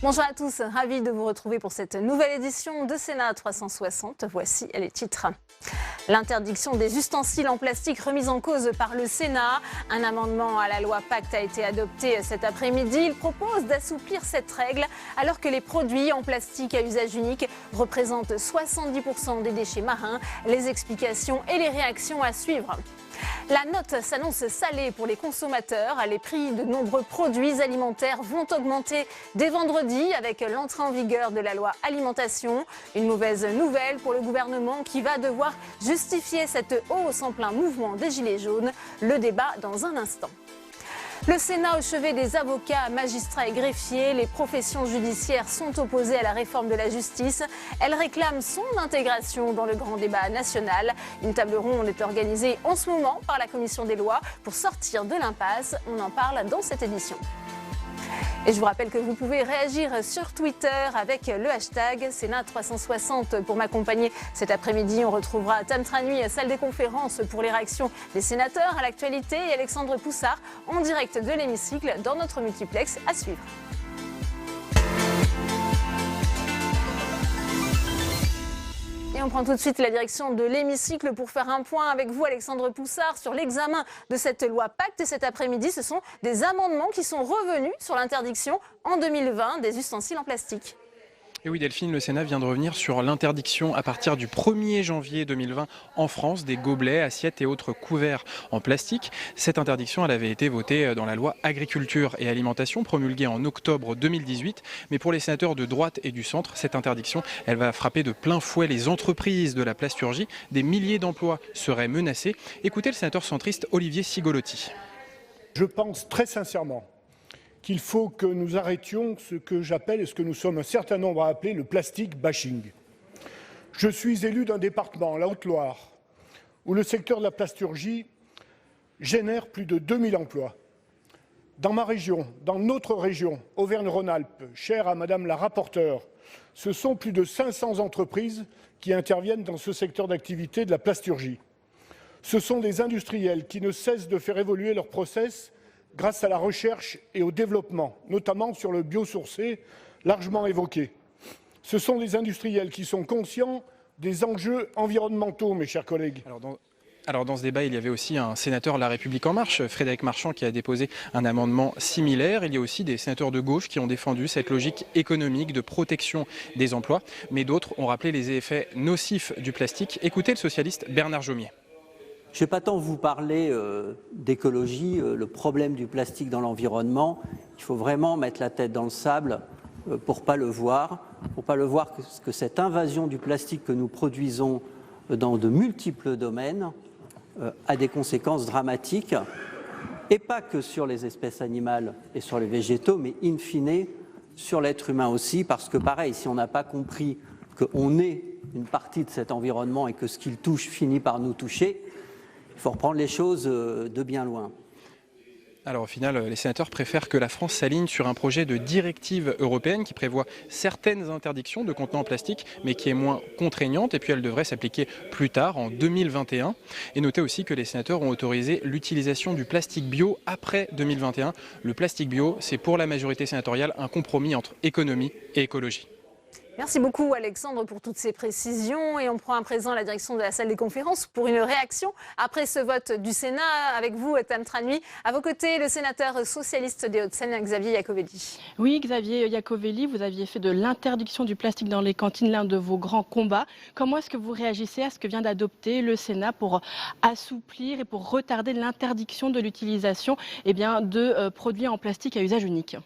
Bonjour à tous, ravi de vous retrouver pour cette nouvelle édition de Sénat 360. Voici les titres. L'interdiction des ustensiles en plastique remise en cause par le Sénat. Un amendement à la loi Pacte a été adopté cet après-midi. Il propose d'assouplir cette règle alors que les produits en plastique à usage unique représentent 70% des déchets marins. Les explications et les réactions à suivre. La note s'annonce salée pour les consommateurs. Les prix de nombreux produits alimentaires vont augmenter dès vendredi avec l'entrée en vigueur de la loi alimentation. Une mauvaise nouvelle pour le gouvernement qui va devoir justifier cette hausse en plein mouvement des Gilets jaunes. Le débat dans un instant. Le Sénat au chevet des avocats, magistrats et greffiers. Les professions judiciaires sont opposées à la réforme de la justice. Elles réclament son intégration dans le grand débat national. Une table ronde est organisée en ce moment par la commission des lois pour sortir de l'impasse. On en parle dans cette édition. Et je vous rappelle que vous pouvez réagir sur Twitter avec le hashtag Sénat360 pour m'accompagner cet après-midi. On retrouvera Tam Tranui, salle des conférences pour les réactions des sénateurs à l'actualité et Alexandre Poussard en direct de l'hémicycle dans notre multiplex à suivre. Et on prend tout de suite la direction de l'hémicycle pour faire un point avec vous, Alexandre Poussard, sur l'examen de cette loi Pacte. Et cet après-midi, ce sont des amendements qui sont revenus sur l'interdiction en 2020 des ustensiles en plastique. Et oui Delphine, le Sénat vient de revenir sur l'interdiction à partir du 1er janvier 2020 en France des gobelets, assiettes et autres couverts en plastique. Cette interdiction elle avait été votée dans la loi Agriculture et Alimentation promulguée en octobre 2018. Mais pour les sénateurs de droite et du centre, cette interdiction elle va frapper de plein fouet les entreprises de la plasturgie. Des milliers d'emplois seraient menacés. Écoutez le sénateur centriste Olivier Cigolotti. Je pense très sincèrement qu'il faut que nous arrêtions ce que j'appelle et ce que nous sommes un certain nombre à appeler le plastique bashing. Je suis élu d'un département, la Haute-Loire, où le secteur de la plasturgie génère plus de 2000 emplois. Dans ma région, dans notre région, Auvergne-Rhône-Alpes, chère à Madame la rapporteure, ce sont plus de 500 entreprises qui interviennent dans ce secteur d'activité de la plasturgie. Ce sont des industriels qui ne cessent de faire évoluer leurs process grâce à la recherche et au développement, notamment sur le biosourcé, largement évoqué. Ce sont des industriels qui sont conscients des enjeux environnementaux, mes chers collègues. Alors dans ce débat, il y avait aussi un sénateur La République En Marche, Frédéric Marchand, qui a déposé un amendement similaire. Il y a aussi des sénateurs de gauche qui ont défendu cette logique économique de protection des emplois. Mais d'autres ont rappelé les effets nocifs du plastique. Écoutez le socialiste Bernard Jomier. Je ne vais pas tant vous parler d'écologie, le problème du plastique dans l'environnement. Il faut vraiment mettre la tête dans le sable pour ne pas le voir. Que cette invasion du plastique que nous produisons dans de multiples domaines a des conséquences dramatiques, et pas que sur les espèces animales et sur les végétaux, mais in fine sur l'être humain aussi, parce que pareil, si on n'a pas compris qu'on est une partie de cet environnement et que ce qu'il touche finit par nous toucher, il faut reprendre les choses de bien loin. Alors au final, les sénateurs préfèrent que la France s'aligne sur un projet de directive européenne qui prévoit certaines interdictions de contenants en plastique, mais qui est moins contraignante. Et puis elle devrait s'appliquer plus tard, en 2021. Et notez aussi que les sénateurs ont autorisé l'utilisation du plastique bio après 2021. Le plastique bio, c'est pour la majorité sénatoriale un compromis entre économie et écologie. Merci beaucoup Alexandre pour toutes ces précisions et on prend à présent la direction de la salle des conférences pour une réaction après ce vote du Sénat. Avec vous Tam Tranui, à vos côtés le sénateur socialiste des Hauts-de-Seine Xavier Iacovelli. Oui Xavier Iacovelli, vous aviez fait de l'interdiction du plastique dans les cantines l'un de vos grands combats. Comment est-ce que vous réagissez à ce que vient d'adopter le Sénat pour assouplir et pour retarder l'interdiction de l'utilisation de produits en plastique à usage unique ?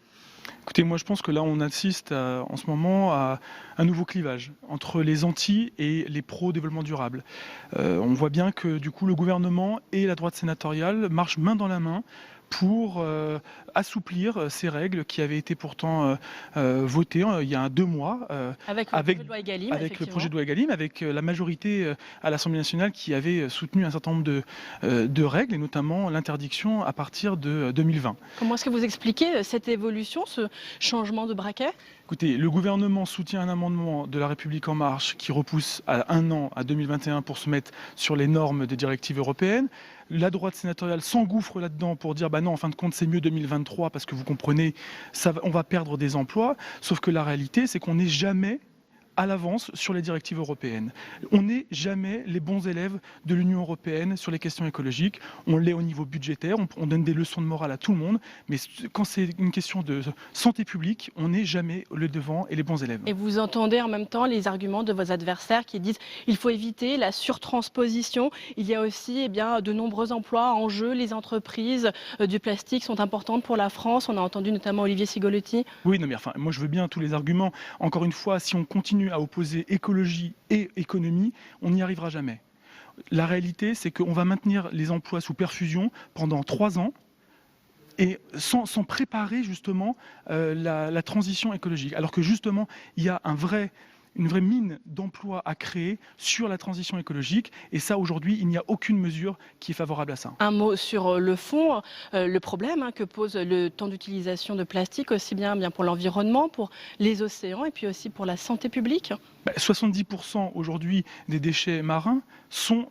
Écoutez, moi je pense que là on assiste en ce moment à un nouveau clivage entre les anti et les pro-développement durable. On voit bien que du coup le gouvernement et la droite sénatoriale marchent main dans la main pour assouplir ces règles qui avaient été pourtant votées il y a 2 mois avec le projet de loi Egalim, avec le projet de loi Egalim, avec la majorité à l'Assemblée nationale qui avait soutenu un certain nombre de règles et notamment l'interdiction à partir de 2020. Comment est-ce que vous expliquez cette évolution, ce changement de braquet ? Écoutez, le gouvernement soutient un amendement de La République En Marche qui repousse à 1 an, à 2021, pour se mettre sur les normes des directives européennes. La droite sénatoriale s'engouffre là-dedans pour dire bah non, en fin de compte, c'est mieux 2023 parce que vous comprenez, on va perdre des emplois. Sauf que la réalité, c'est qu'on n'est jamais à l'avance sur les directives européennes. On n'est jamais les bons élèves de l'Union européenne sur les questions écologiques. On l'est au niveau budgétaire, on donne des leçons de morale à tout le monde, mais quand c'est une question de santé publique, on n'est jamais le devant et les bons élèves. Et vous entendez en même temps les arguments de vos adversaires qui disent qu'il faut éviter la surtransposition. Il y a aussi de nombreux emplois en jeu. Les entreprises du plastique sont importantes pour la France. On a entendu notamment Olivier Cigolotti. Oui, non, mais enfin, moi je veux bien tous les arguments. Encore une fois, si on continue à opposer écologie et économie, on n'y arrivera jamais. La réalité, c'est qu'on va maintenir les emplois sous perfusion pendant 3 ans et sans préparer justement la transition écologique. Alors que justement, il y a une vraie mine d'emplois à créer sur la transition écologique. Et ça, aujourd'hui, il n'y a aucune mesure qui est favorable à ça. Un mot sur le fond, le problème que pose le temps d'utilisation de plastique, aussi bien pour l'environnement, pour les océans et puis aussi pour la santé publique. 70% aujourd'hui des déchets marins sont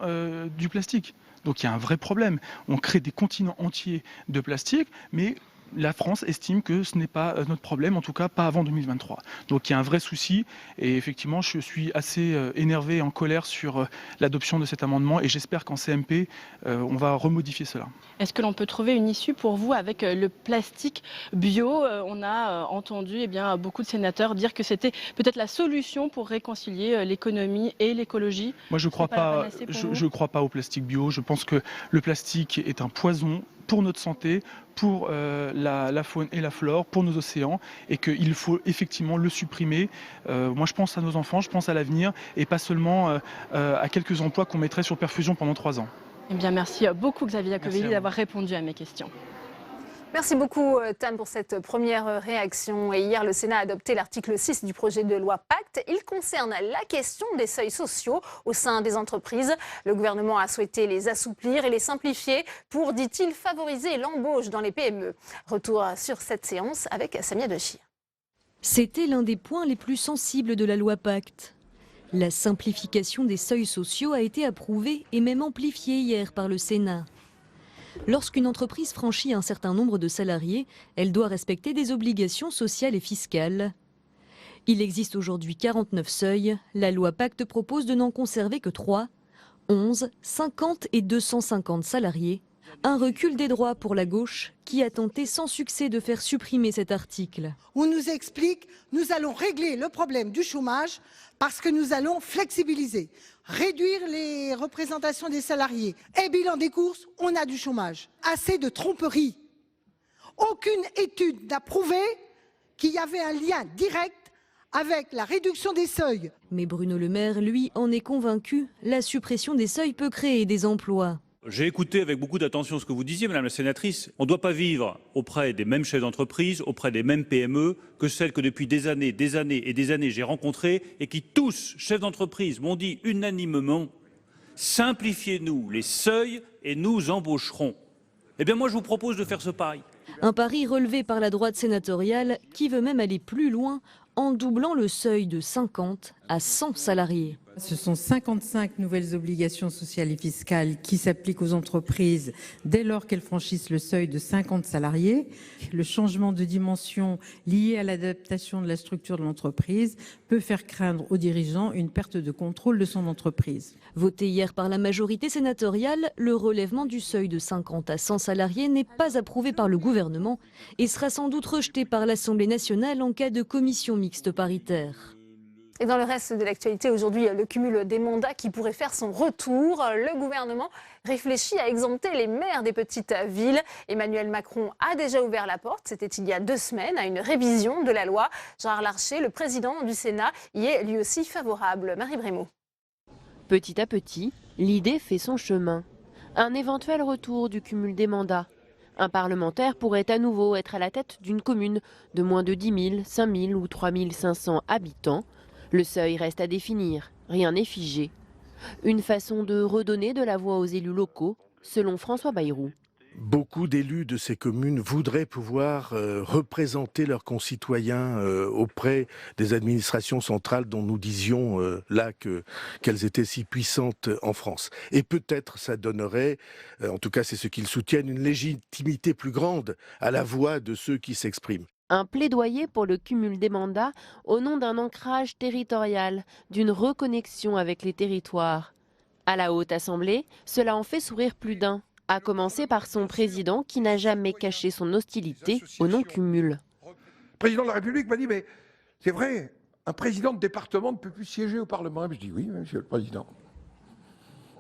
du plastique. Donc il y a un vrai problème. On crée des continents entiers de plastique, mais la France estime que ce n'est pas notre problème, en tout cas pas avant 2023. Donc il y a un vrai souci et effectivement je suis assez énervé et en colère sur l'adoption de cet amendement et j'espère qu'en CMP on va remodifier cela. Est-ce que l'on peut trouver une issue pour vous avec le plastique bio? On a entendu beaucoup de sénateurs dire que c'était peut-être la solution pour réconcilier l'économie et l'écologie. Moi je ne crois pas au plastique bio, je pense que le plastique est un poison pour notre santé, pour la faune et la flore, pour nos océans, et qu'il faut effectivement le supprimer. Moi, je pense à nos enfants, je pense à l'avenir, et pas seulement à quelques emplois qu'on mettrait sur perfusion pendant 3 ans. Eh bien, merci beaucoup Xavier Iacovelli d'avoir répondu à mes questions. Merci beaucoup, Tam, pour cette première réaction. Et hier, le Sénat a adopté l'article 6 du projet de loi Pacte. Il concerne la question des seuils sociaux au sein des entreprises. Le gouvernement a souhaité les assouplir et les simplifier pour, dit-il, favoriser l'embauche dans les PME. Retour sur cette séance avec Samia Dechir. C'était l'un des points les plus sensibles de la loi Pacte. La simplification des seuils sociaux a été approuvée et même amplifiée hier par le Sénat. Lorsqu'une entreprise franchit un certain nombre de salariés, elle doit respecter des obligations sociales et fiscales. Il existe aujourd'hui 49 seuils. La loi Pacte propose de n'en conserver que 3, 11, 50 et 250 salariés. Un recul des droits pour la gauche qui a tenté sans succès de faire supprimer cet article. On nous explique nous allons régler le problème du chômage parce que nous allons flexibiliser, réduire les représentations des salariés. Et bilan des courses, on a du chômage. Assez de tromperie. Aucune étude n'a prouvé qu'il y avait un lien direct avec la réduction des seuils. Mais Bruno Le Maire, lui, en est convaincu. La suppression des seuils peut créer des emplois. J'ai écouté avec beaucoup d'attention ce que vous disiez, Madame la Sénatrice. On ne doit pas vivre auprès des mêmes chefs d'entreprise, auprès des mêmes PME que celles que depuis des années et des années j'ai rencontrées et qui tous, chefs d'entreprise, m'ont dit unanimement « Simplifiez-nous les seuils et nous embaucherons ». Eh bien moi je vous propose de faire ce pari. Un pari relevé par la droite sénatoriale qui veut même aller plus loin en doublant le seuil de 50 à 100 salariés. Ce sont 55 nouvelles obligations sociales et fiscales qui s'appliquent aux entreprises dès lors qu'elles franchissent le seuil de 50 salariés. Le changement de dimension lié à l'adaptation de la structure de l'entreprise peut faire craindre aux dirigeants une perte de contrôle de son entreprise. Voté hier par la majorité sénatoriale, le relèvement du seuil de 50 à 100 salariés n'est pas approuvé par le gouvernement et sera sans doute rejeté par l'Assemblée nationale en cas de commission mixte paritaire. Et dans le reste de l'actualité, aujourd'hui, le cumul des mandats qui pourrait faire son retour. Le gouvernement réfléchit à exempter les maires des petites villes. Emmanuel Macron a déjà ouvert la porte, c'était il y a 2 semaines, à une révision de la loi. Gérard Larcher, le président du Sénat, y est lui aussi favorable. Marie Brémaud. Petit à petit, l'idée fait son chemin. Un éventuel retour du cumul des mandats. Un parlementaire pourrait à nouveau être à la tête d'une commune de moins de 10 000, 5 000 ou 3 500 habitants. Le seuil reste à définir, rien n'est figé. Une façon de redonner de la voix aux élus locaux, selon François Bayrou. Beaucoup d'élus de ces communes voudraient pouvoir représenter leurs concitoyens auprès des administrations centrales dont nous disions là qu'elles étaient si puissantes en France. Et peut-être ça donnerait, en tout cas c'est ce qu'ils soutiennent, une légitimité plus grande à la voix de ceux qui s'expriment. Un plaidoyer pour le cumul des mandats au nom d'un ancrage territorial, d'une reconnexion avec les territoires. À la Haute Assemblée, cela en fait sourire plus d'un, à commencer par son président qui n'a jamais caché son hostilité au non-cumul. Le président de la République m'a dit, mais c'est vrai, un président de département ne peut plus siéger au Parlement. Et je dis oui, monsieur le président.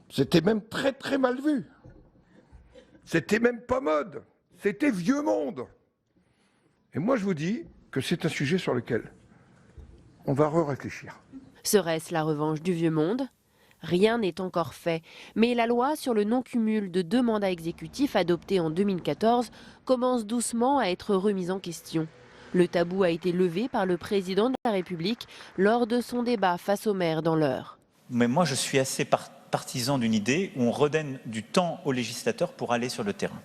C'était même très très mal vu. C'était même pas mode. C'était vieux monde. Et moi, je vous dis que c'est un sujet sur lequel on va réfléchir. Serait-ce la revanche du vieux monde ? Rien n'est encore fait. Mais la loi sur le non-cumul de 2 mandats exécutifs adoptée en 2014 commence doucement à être remise en question. Le tabou a été levé par le président de la République lors de son débat face aux maires dans l'Eure. Mais moi, je suis assez partisan d'une idée où on redonne du temps aux législateurs pour aller sur le terrain.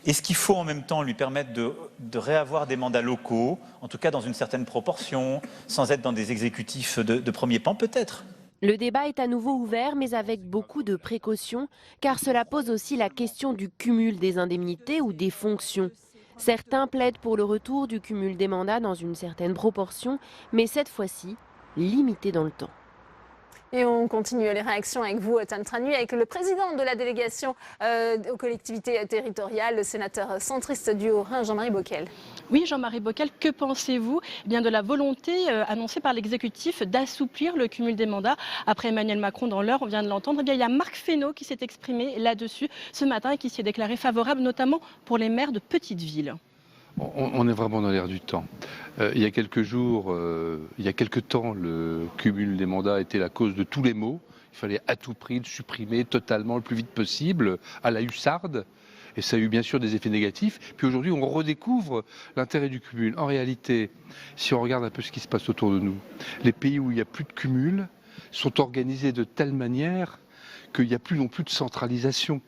Est-ce qu'il faut en même temps lui permettre de réavoir des mandats locaux, en tout cas dans une certaine proportion, sans être dans des exécutifs de premier plan, peut-être ? Le débat est à nouveau ouvert, mais avec beaucoup de précautions, car cela pose aussi la question du cumul des indemnités ou des fonctions. Certains plaident pour le retour du cumul des mandats dans une certaine proportion, mais cette fois-ci, limité dans le temps. Et on continue les réactions avec vous, Tan Tran Nui, avec le président de la délégation aux collectivités territoriales, le sénateur centriste du Haut-Rhin, Jean-Marie Bockel. Oui, Jean-Marie Bockel, que pensez-vous de la volonté annoncée par l'exécutif d'assouplir le cumul des mandats après Emmanuel Macron dans l'Eure, on vient de l'entendre. Il y a Marc Fesneau qui s'est exprimé là-dessus ce matin et qui s'y est déclaré favorable, notamment pour les maires de petites villes. On est vraiment dans l'air du temps. Il y a quelques temps, le cumul des mandats était la cause de tous les maux. Il fallait à tout prix le supprimer totalement le plus vite possible, à la hussarde. Et ça a eu bien sûr des effets négatifs. Puis aujourd'hui, on redécouvre l'intérêt du cumul. En réalité, si on regarde un peu ce qui se passe autour de nous, les pays où il n'y a plus de cumul sont organisés de telle manière qu'il n'y a plus non plus de centralisation.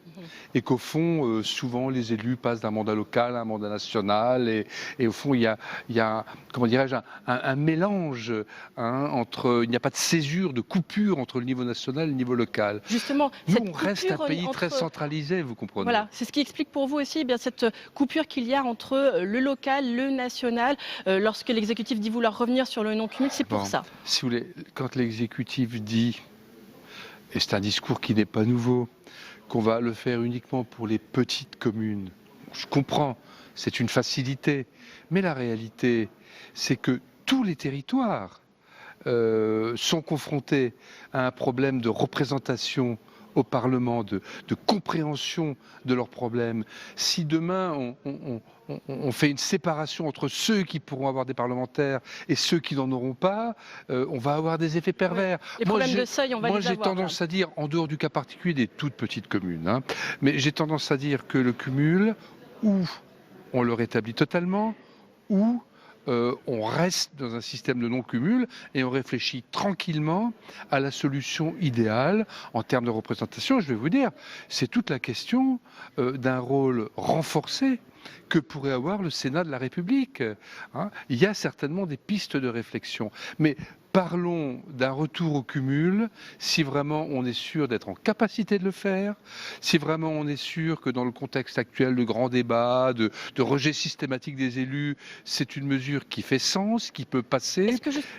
Et qu'au fond, souvent, les élus passent d'un mandat local à un mandat national. Et au fond, il y a comment dirais-je, un mélange entre... Il n'y a pas de césure, de coupure entre le niveau national et le niveau local. Justement, nous, on reste un pays très centralisé, vous comprenez. Voilà, c'est ce qui explique pour vous aussi cette coupure qu'il y a entre le local, le national. Lorsque l'exécutif dit vouloir revenir sur le non-cumul, c'est pour ça. Si vous voulez, quand l'exécutif dit, et c'est un discours qui n'est pas nouveau, qu'on va le faire uniquement pour les petites communes. Je comprends, c'est une facilité. Mais la réalité, c'est que tous les territoires sont confrontés à un problème de représentation au Parlement, de compréhension de leurs problèmes. Si demain on fait une séparation entre ceux qui pourront avoir des parlementaires et ceux qui n'en auront pas, on va avoir des effets pervers. Les problèmes de seuil, on va les avoir. Moi, j'ai tendance à dire, en dehors du cas particulier des toutes petites communes, mais j'ai tendance à dire que le cumul, ou on le rétablit totalement, ou on reste dans un système de non-cumul et on réfléchit tranquillement à la solution idéale en termes de représentation. Je vais vous dire, c'est toute la question d'un rôle renforcé que pourrait avoir le Sénat de la République. Il y a certainement des pistes de réflexion. Mais parlons d'un retour au cumul si vraiment on est sûr d'être en capacité de le faire, si vraiment on est sûr que dans le contexte actuel de grands débats, de rejet systématique des élus, c'est une mesure qui fait sens, qui peut passer,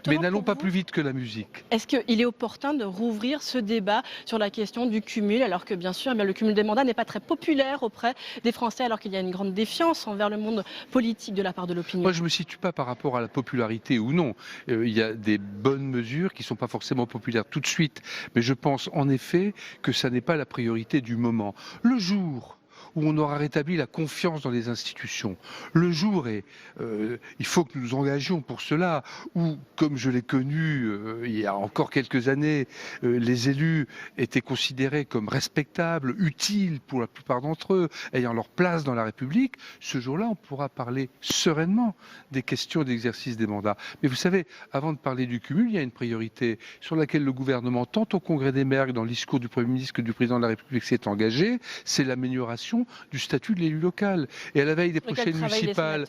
mais n'allons pas plus vite que la musique. Est-ce qu'il est opportun de rouvrir ce débat sur la question du cumul, alors que bien sûr le cumul des mandats n'est pas très populaire auprès des Français, alors qu'il y a une grande défiance envers le monde politique de la part de l'opinion? Moi je ne me situe pas par rapport à la popularité ou non. Il y a des bonnes mesures qui ne sont pas forcément populaires tout de suite. Mais je pense en effet que ça n'est pas la priorité du moment. Le jour où on aura rétabli la confiance dans les institutions, le jour, et il faut que nous nous engagions pour cela, où, comme je l'ai connu il y a encore quelques années, les élus étaient considérés comme respectables, utiles pour la plupart d'entre eux, ayant leur place dans la République, ce jour-là, on pourra parler sereinement des questions d'exercice des mandats. Mais vous savez, avant de parler du cumul, il y a une priorité sur laquelle le gouvernement, tant au Congrès des maires que dans le discours du Premier ministre que du Président de la République s'est engagé, c'est l'amélioration question du statut de l'élu local. Et à la veille des prochaines municipales,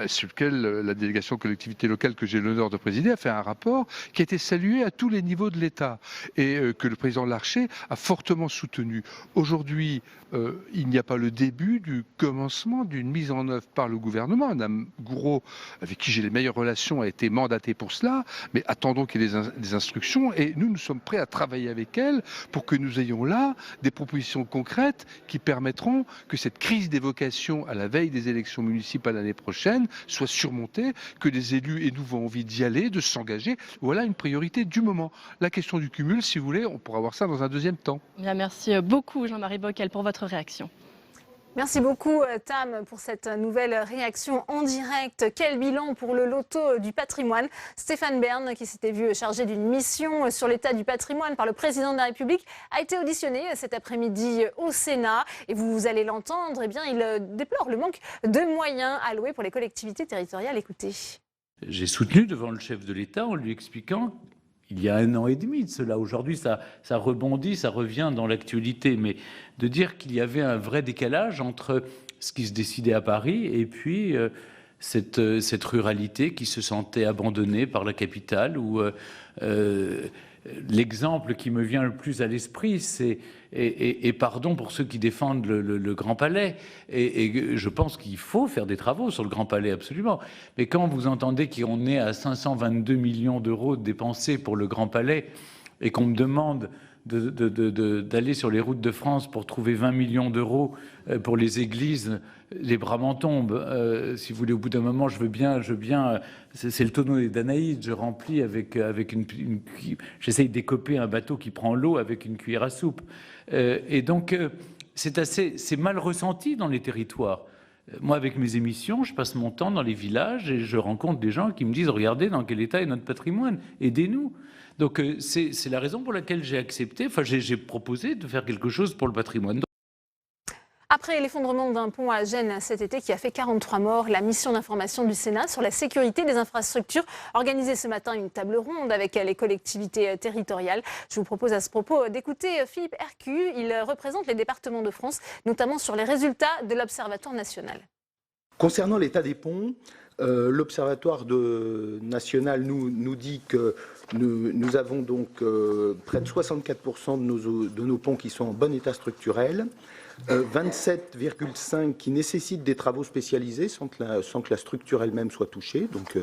sur lequel la délégation collectivité locale que j'ai l'honneur de présider a fait un rapport qui a été salué à tous les niveaux de l'État et que le président Larcher a fortement soutenu. Aujourd'hui, il n'y a pas le début du commencement d'une mise en œuvre par le gouvernement. Madame Gourault, avec qui j'ai les meilleures relations, a été mandatée pour cela, mais attendons qu'il y ait des instructions et nous sommes prêts à travailler avec elle pour que nous ayons là des propositions concrètes qui permettront que cette crise des vocations à la veille des élections municipales l'année prochaine soit surmontée, que les élus aient nouveau envie d'y aller, de s'engager. Voilà une priorité du moment. La question du cumul, si vous voulez, on pourra voir ça dans un deuxième temps. Bien, merci beaucoup Jean-Marie Bockel pour votre réaction. Merci beaucoup Tam pour cette nouvelle réaction en direct. Quel bilan pour le loto du patrimoine? Stéphane Bern, qui s'était vu chargé d'une mission sur l'état du patrimoine par le président de la République, a été auditionné cet après-midi au Sénat. Et vous allez l'entendre, eh bien, il déplore le manque de moyens alloués pour les collectivités territoriales. Écoutez. J'ai soutenu devant le chef de l'État en lui expliquant il y a 1 an et demi de cela. Aujourd'hui, ça rebondit, ça revient dans l'actualité. Mais de dire qu'il y avait un vrai décalage entre ce qui se décidait à Paris et puis cette ruralité qui se sentait abandonnée par la capitale. Où l'exemple qui me vient le plus à l'esprit, c'est et pardon pour ceux qui défendent le Grand Palais, et je pense qu'il faut faire des travaux sur le Grand Palais, absolument. Mais quand vous entendez qu'on est à 522 millions d'euros dépensés pour le Grand Palais, et qu'on me demande d'aller sur les routes de France pour trouver 20 millions d'euros pour les églises, les bras m'en tombent. Si vous voulez, au bout d'un moment, je veux bien. C'est le tonneau d'Anaïde. Je remplis avec j'essaye d'écoper un bateau qui prend l'eau avec une cuillère à soupe. Et donc, c'est mal ressenti dans les territoires. Moi, avec mes émissions, je passe mon temps dans les villages et je rencontre des gens qui me disent « Regardez dans quel état est notre patrimoine, aidez-nous ». Donc, c'est la raison pour laquelle j'ai accepté, j'ai proposé de faire quelque chose pour le patrimoine. Après l'effondrement d'un pont à Gênes cet été qui a fait 43 morts, la mission d'information du Sénat sur la sécurité des infrastructures organisait ce matin une table ronde avec les collectivités territoriales. Je vous propose à ce propos d'écouter Philippe Hercu. Il représente les départements de France, notamment sur les résultats de l'Observatoire national. Concernant l'état des ponts, l'Observatoire national nous dit que nous avons donc près de 64% de nos ponts qui sont en bon état structurel, 27,5 qui nécessitent des travaux spécialisés sans que la structure elle-même soit touchée. Donc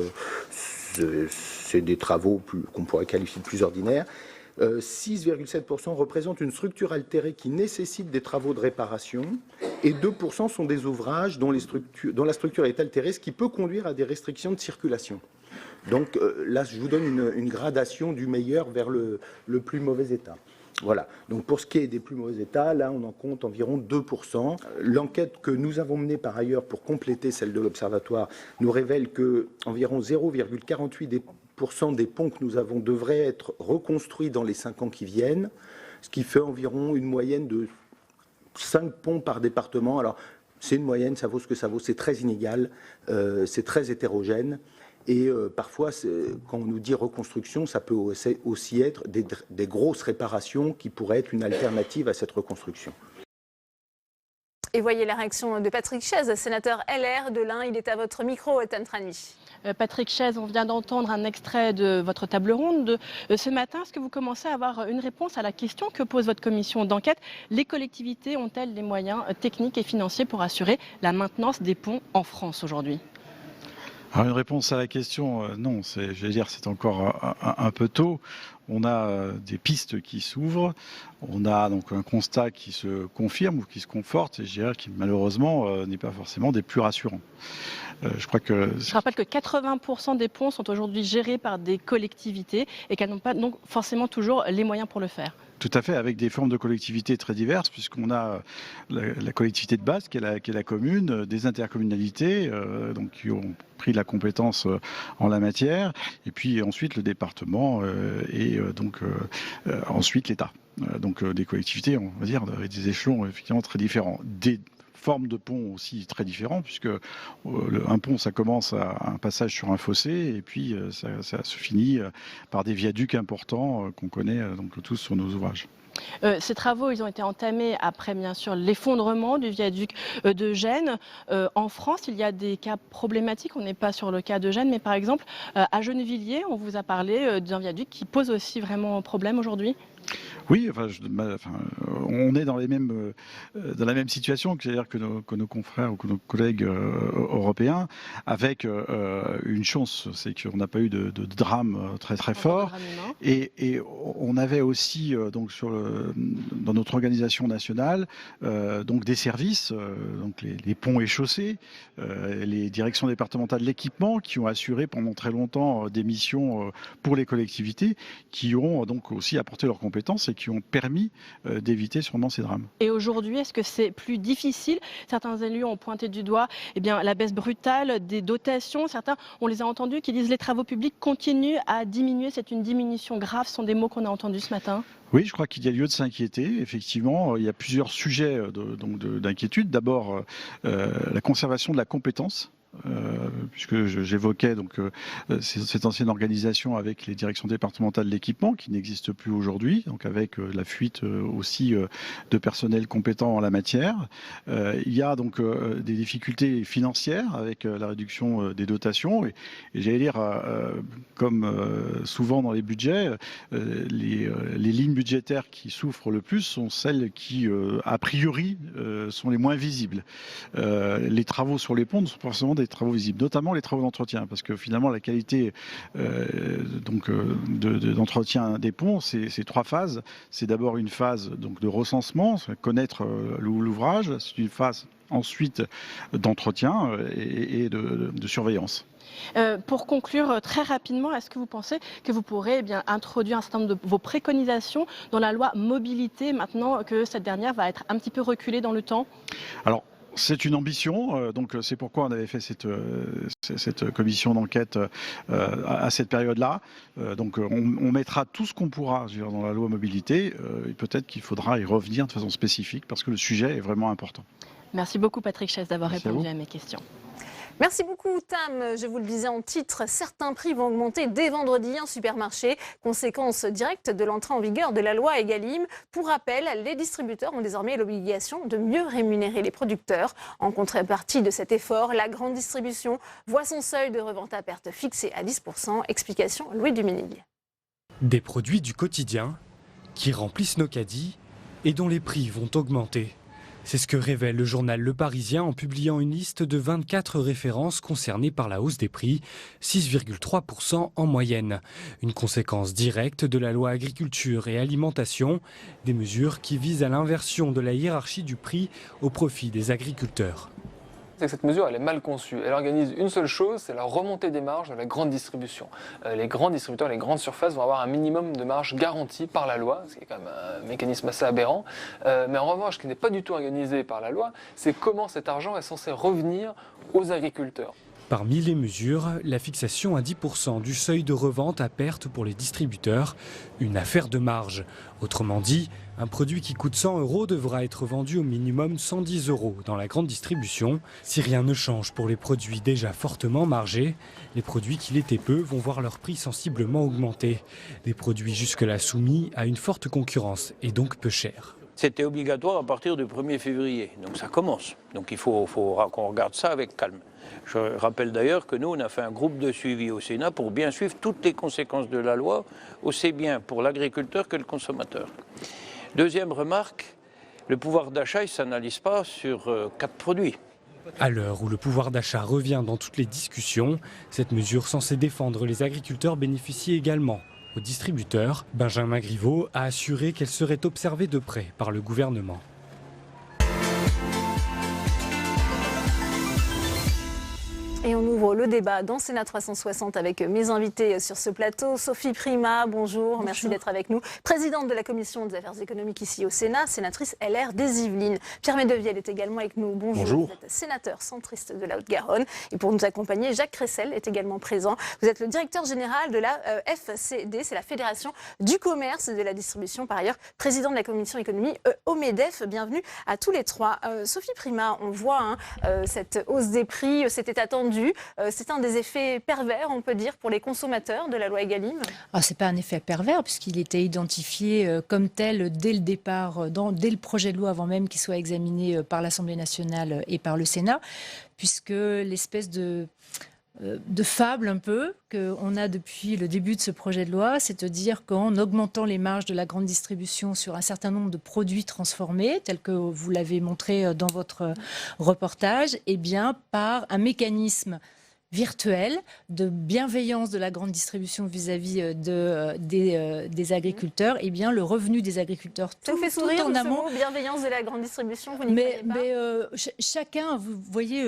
c'est des travaux qu'on pourrait qualifier de plus ordinaires. 6,7% représentent une structure altérée qui nécessite des travaux de réparation et 2% sont des ouvrages dont la structure est altérée, ce qui peut conduire à des restrictions de circulation. Donc là, je vous donne une gradation du meilleur vers le plus mauvais état. Voilà. Donc pour ce qui est des plus mauvais états, là on en compte environ 2%. L'enquête que nous avons menée par ailleurs pour compléter celle de l'Observatoire nous révèle que environ 0,48% des ponts que nous avons devraient être reconstruits dans les 5 ans qui viennent, ce qui fait environ une moyenne de 5 ponts par département. Alors c'est une moyenne, ça vaut ce que ça vaut, c'est très inégal, c'est très hétérogène. Et parfois, quand on nous dit reconstruction, ça peut aussi être des grosses réparations qui pourraient être une alternative à cette reconstruction. Et voyez la réaction de Patrick Chaize, sénateur LR de l'Ain. Il est à votre micro, Tam Trani. Patrick Chaize, on vient d'entendre un extrait de votre table ronde ce matin. Est-ce que vous commencez à avoir une réponse à la question que pose votre commission d'enquête? Les collectivités ont-elles les moyens techniques et financiers pour assurer la maintenance des ponts en France aujourd'hui? Alors une réponse à la question, non, c'est encore un peu tôt. On a des pistes qui s'ouvrent, on a donc un constat qui se confirme ou qui se conforte, et je dirais qui malheureusement n'est pas forcément des plus rassurants. Je rappelle que 80% des ponts sont aujourd'hui gérés par des collectivités et qu'elles n'ont pas donc forcément toujours les moyens pour le faire. Tout à fait, avec des formes de collectivités très diverses, puisqu'on a la collectivité de base, qui est la commune, des intercommunalités, donc qui ont pris la compétence en la matière, et puis ensuite le département et ensuite l'État. Donc des collectivités, on va dire, avec des échelons effectivement très différents. formes de ponts aussi très différentes, puisque un pont, ça commence à un passage sur un fossé, et puis ça se finit par des viaducs importants qu'on connaît donc tous sur nos ouvrages. Ces travaux, ils ont été entamés après, bien sûr, l'effondrement du viaduc de Gênes. En France, il y a des cas problématiques. On n'est pas sur le cas de Gênes, mais par exemple, à Gennevilliers, on vous a parlé d'un viaduc qui pose aussi vraiment problème aujourd'hui. Oui, on est dans la même situation, c'est-à-dire que nos confrères ou que nos collègues européens, avec une chance, c'est qu'on n'a pas eu de drame très très fort, et on avait aussi donc dans notre organisation nationale donc des services, donc les ponts et chaussées, les directions départementales de l'équipement qui ont assuré pendant très longtemps des missions pour les collectivités, qui ont donc aussi apporté leurs compétences et qui ont permis d'éviter sûrement ces drames. Et aujourd'hui, est-ce que c'est plus difficile? Certains élus ont pointé du doigt la baisse brutale des dotations. Certains, on les a entendus, qui disent que les travaux publics continuent à diminuer. C'est une diminution grave. Ce sont des mots qu'on a entendus ce matin. Oui, je crois qu'il y a lieu de s'inquiéter. Effectivement, il y a plusieurs sujets d'inquiétude. D'abord, la conservation de la compétence. Puisque j'évoquais donc cette ancienne organisation avec les directions départementales de l'équipement qui n'existe plus aujourd'hui, donc avec la fuite aussi de personnel compétent en la matière. Il y a donc des difficultés financières avec la réduction des dotations et j'allais dire, comme souvent dans les budgets, les lignes budgétaires qui souffrent le plus sont celles qui, a priori, sont les moins visibles. Les travaux sur les ponts ne sont pas forcément des travaux visibles, notamment les travaux d'entretien, parce que finalement la qualité d'entretien des ponts, c'est trois phases. C'est d'abord une phase donc de recensement, connaître l'ouvrage, c'est une phase ensuite d'entretien et de surveillance. Pour conclure très rapidement, est-ce que vous pensez que vous pourrez introduire un certain nombre de vos préconisations dans la loi mobilité maintenant que cette dernière va être un petit peu reculée dans le temps? Alors, c'est une ambition, donc c'est pourquoi on avait fait cette commission d'enquête à cette période-là. Donc on mettra tout ce qu'on pourra dans la loi mobilité, et peut-être qu'il faudra y revenir de façon spécifique parce que le sujet est vraiment important. Merci beaucoup Patrick Chaise d'avoir répondu à mes questions. Merci beaucoup Tam. Je vous le disais en titre, certains prix vont augmenter dès vendredi en supermarché. Conséquence directe de l'entrée en vigueur de la loi Egalim. Pour rappel, les distributeurs ont désormais l'obligation de mieux rémunérer les producteurs. En contrepartie de cet effort, la grande distribution voit son seuil de revente à perte fixé à 10%. Explication Louis Duménil. Des produits du quotidien qui remplissent nos caddies et dont les prix vont augmenter. C'est ce que révèle le journal Le Parisien en publiant une liste de 24 références concernées par la hausse des prix, 6,3% en moyenne. Une conséquence directe de la loi agriculture et alimentation, des mesures qui visent à l'inversion de la hiérarchie du prix au profit des agriculteurs. C'est que cette mesure elle est mal conçue. Elle organise une seule chose, c'est la remontée des marges de la grande distribution. Les grands distributeurs, les grandes surfaces vont avoir un minimum de marge garantie par la loi, ce qui est quand même un mécanisme assez aberrant. Mais en revanche, ce qui n'est pas du tout organisé par la loi, c'est comment cet argent est censé revenir aux agriculteurs. Parmi les mesures, la fixation à 10% du seuil de revente à perte pour les distributeurs, une affaire de marge. Autrement dit, un produit qui coûte 100 € devra être vendu au minimum 110 € dans la grande distribution. Si rien ne change pour les produits déjà fortement margés, les produits qui l'étaient peu vont voir leur prix sensiblement augmenter. Des produits jusque-là soumis à une forte concurrence et donc peu chers. C'était obligatoire à partir du 1er février, donc ça commence. Donc il faut qu'on regarde ça avec calme. Je rappelle d'ailleurs que nous, on a fait un groupe de suivi au Sénat pour bien suivre toutes les conséquences de la loi, aussi bien pour l'agriculteur que le consommateur. Deuxième remarque, le pouvoir d'achat, il ne s'analyse pas sur 4 produits. À l'heure où le pouvoir d'achat revient dans toutes les discussions, cette mesure censée défendre les agriculteurs bénéficie également aux distributeurs. Benjamin Griveaux a assuré qu'elle serait observée de près par le gouvernement. Et on ouvre pour le débat dans Sénat 360 avec mes invités sur ce plateau. Sophie Primas, bonjour. Merci d'être avec nous. Présidente de la Commission des affaires économiques ici au Sénat, sénatrice LR des Yvelines. Pierre Medevielle est également avec nous. Bonjour. Vous êtes sénateur centriste de la Haute-Garonne. Et pour nous accompagner, Jacques Cressel est également présent. Vous êtes le directeur général de la FCD, c'est la Fédération du commerce et de la distribution, par ailleurs président de la Commission économie au MEDEF. Bienvenue à tous les trois. Sophie Primas, on voit cette hausse des prix, c'était attendu. C'est un des effets pervers, on peut dire, pour les consommateurs de la loi Egalim. Ce n'est pas un effet pervers, puisqu'il était identifié comme tel dès le départ, dès le projet de loi, avant même qu'il soit examiné par l'Assemblée nationale et par le Sénat, puisque l'espèce de fable un peu qu'on a depuis le début de ce projet de loi, c'est de dire qu'en augmentant les marges de la grande distribution sur un certain nombre de produits transformés, tels que vous l'avez montré dans votre reportage, eh bien, par un mécanisme virtuel de bienveillance de la grande distribution vis-à-vis des agriculteurs, eh bien, le revenu des agriculteurs ça vous fait sourire en amont. Ce mot, bienveillance de la grande distribution, vous n'y croyez pas chacun, vous voyez,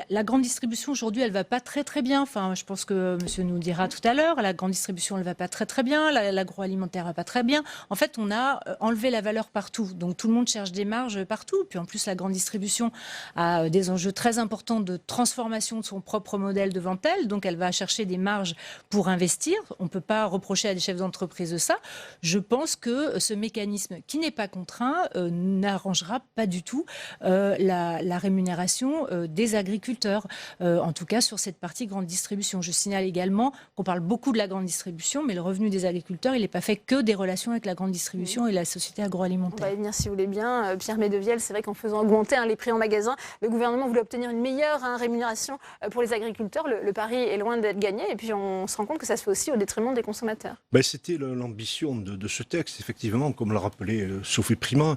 la grande distribution aujourd'hui, elle va pas très bien. Enfin, je pense que monsieur nous dira tout à l'heure, la grande distribution, elle va pas très bien, l'agroalimentaire va pas très bien. En fait, on a enlevé la valeur partout, donc tout le monde cherche des marges partout. Puis en plus, la grande distribution a des enjeux très importants de transformation de son propre modèle devant elle, donc elle va chercher des marges pour investir. On ne peut pas reprocher à des chefs d'entreprise ça. Je pense que ce mécanisme, qui n'est pas contraint, n'arrangera pas du tout la rémunération des agriculteurs, en tout cas sur cette partie grande distribution. Je signale également qu'on parle beaucoup de la grande distribution, mais le revenu des agriculteurs, il n'est pas fait que des relations avec la grande distribution et la société agroalimentaire. On va y venir si vous voulez bien. Pierre Medevielle, c'est vrai qu'en faisant augmenter les prix en magasin, le gouvernement voulait obtenir une meilleure rémunération pour les agriculteurs. Le pari est loin d'être gagné et puis on se rend compte que ça se fait aussi au détriment des consommateurs. C'était l'ambition de ce texte, effectivement, comme l'a rappelé Sophie Primas,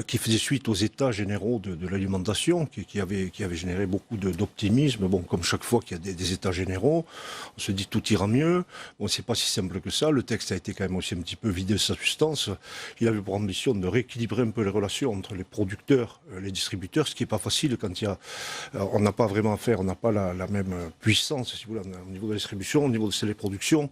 qui faisait suite aux états généraux de l'alimentation, qui avait généré beaucoup d'optimisme. Bon, comme chaque fois qu'il y a des états généraux, on se dit tout ira mieux. Bon, c'est pas si simple que ça. Le texte a été quand même aussi un petit peu vidé de sa substance. Il avait pour ambition de rééquilibrer un peu les relations entre les producteurs, les distributeurs, ce qui n'est pas facile quand on n'a pas vraiment affaire, on n'a pas la même puissance, si vous voulez, au niveau de la distribution, au niveau de les productions,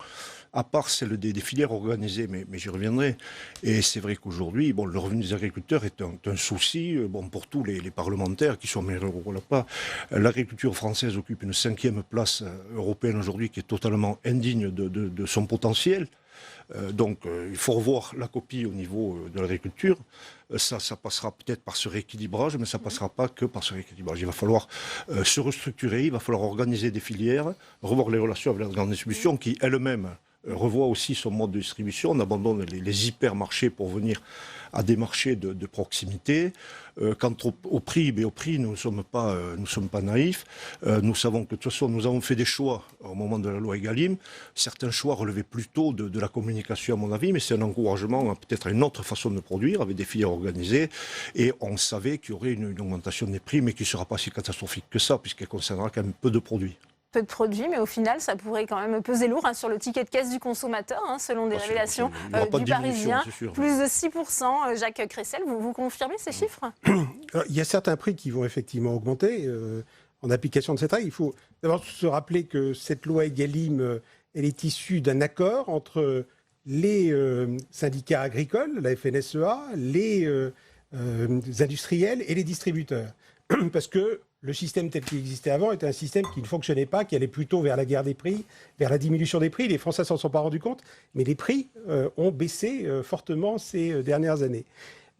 à part celle des filières organisées, mais j'y reviendrai. Et c'est vrai qu'aujourd'hui, le revenu des agriculteurs est un souci pour tous les parlementaires qui sont malheureux là pas. L'agriculture française occupe une 5e place européenne aujourd'hui qui est totalement indigne de son potentiel. Donc il faut revoir la copie au niveau de l'agriculture. Ça passera peut-être par ce rééquilibrage, mais ça ne passera pas que par ce rééquilibrage. Il va falloir se restructurer, il va falloir organiser des filières, revoir les relations avec la grande distribution qui elle-même revoit aussi son mode de distribution. On abandonne les hypermarchés pour venir à des marchés de proximité. Quant au prix, nous ne sommes pas naïfs. Nous savons que de toute façon, nous avons fait des choix au moment de la loi Egalim. Certains choix relevaient plutôt de la communication, à mon avis, mais c'est un encouragement peut-être à une autre façon de produire, avec des filières organisées. Et on savait qu'il y aurait une augmentation des prix, mais qui ne sera pas si catastrophique que ça, puisqu'elle concernera quand même peu de produits. Peu de produits, mais au final, ça pourrait quand même peser lourd sur le ticket de caisse du consommateur, selon des révélations du Parisien. Plus de 6%. Jacques Cressel, vous confirmez ces chiffres ? Il y a certains prix qui vont effectivement augmenter en application de cette règle. Il faut d'abord se rappeler que cette loi Egalim, elle est issue d'un accord entre les syndicats agricoles, la FNSEA, les industriels et les distributeurs. Parce que le système tel qu'il existait avant était un système qui ne fonctionnait pas, qui allait plutôt vers la guerre des prix, vers la diminution des prix. Les Français ne s'en sont pas rendus compte, mais les prix ont baissé fortement ces dernières années.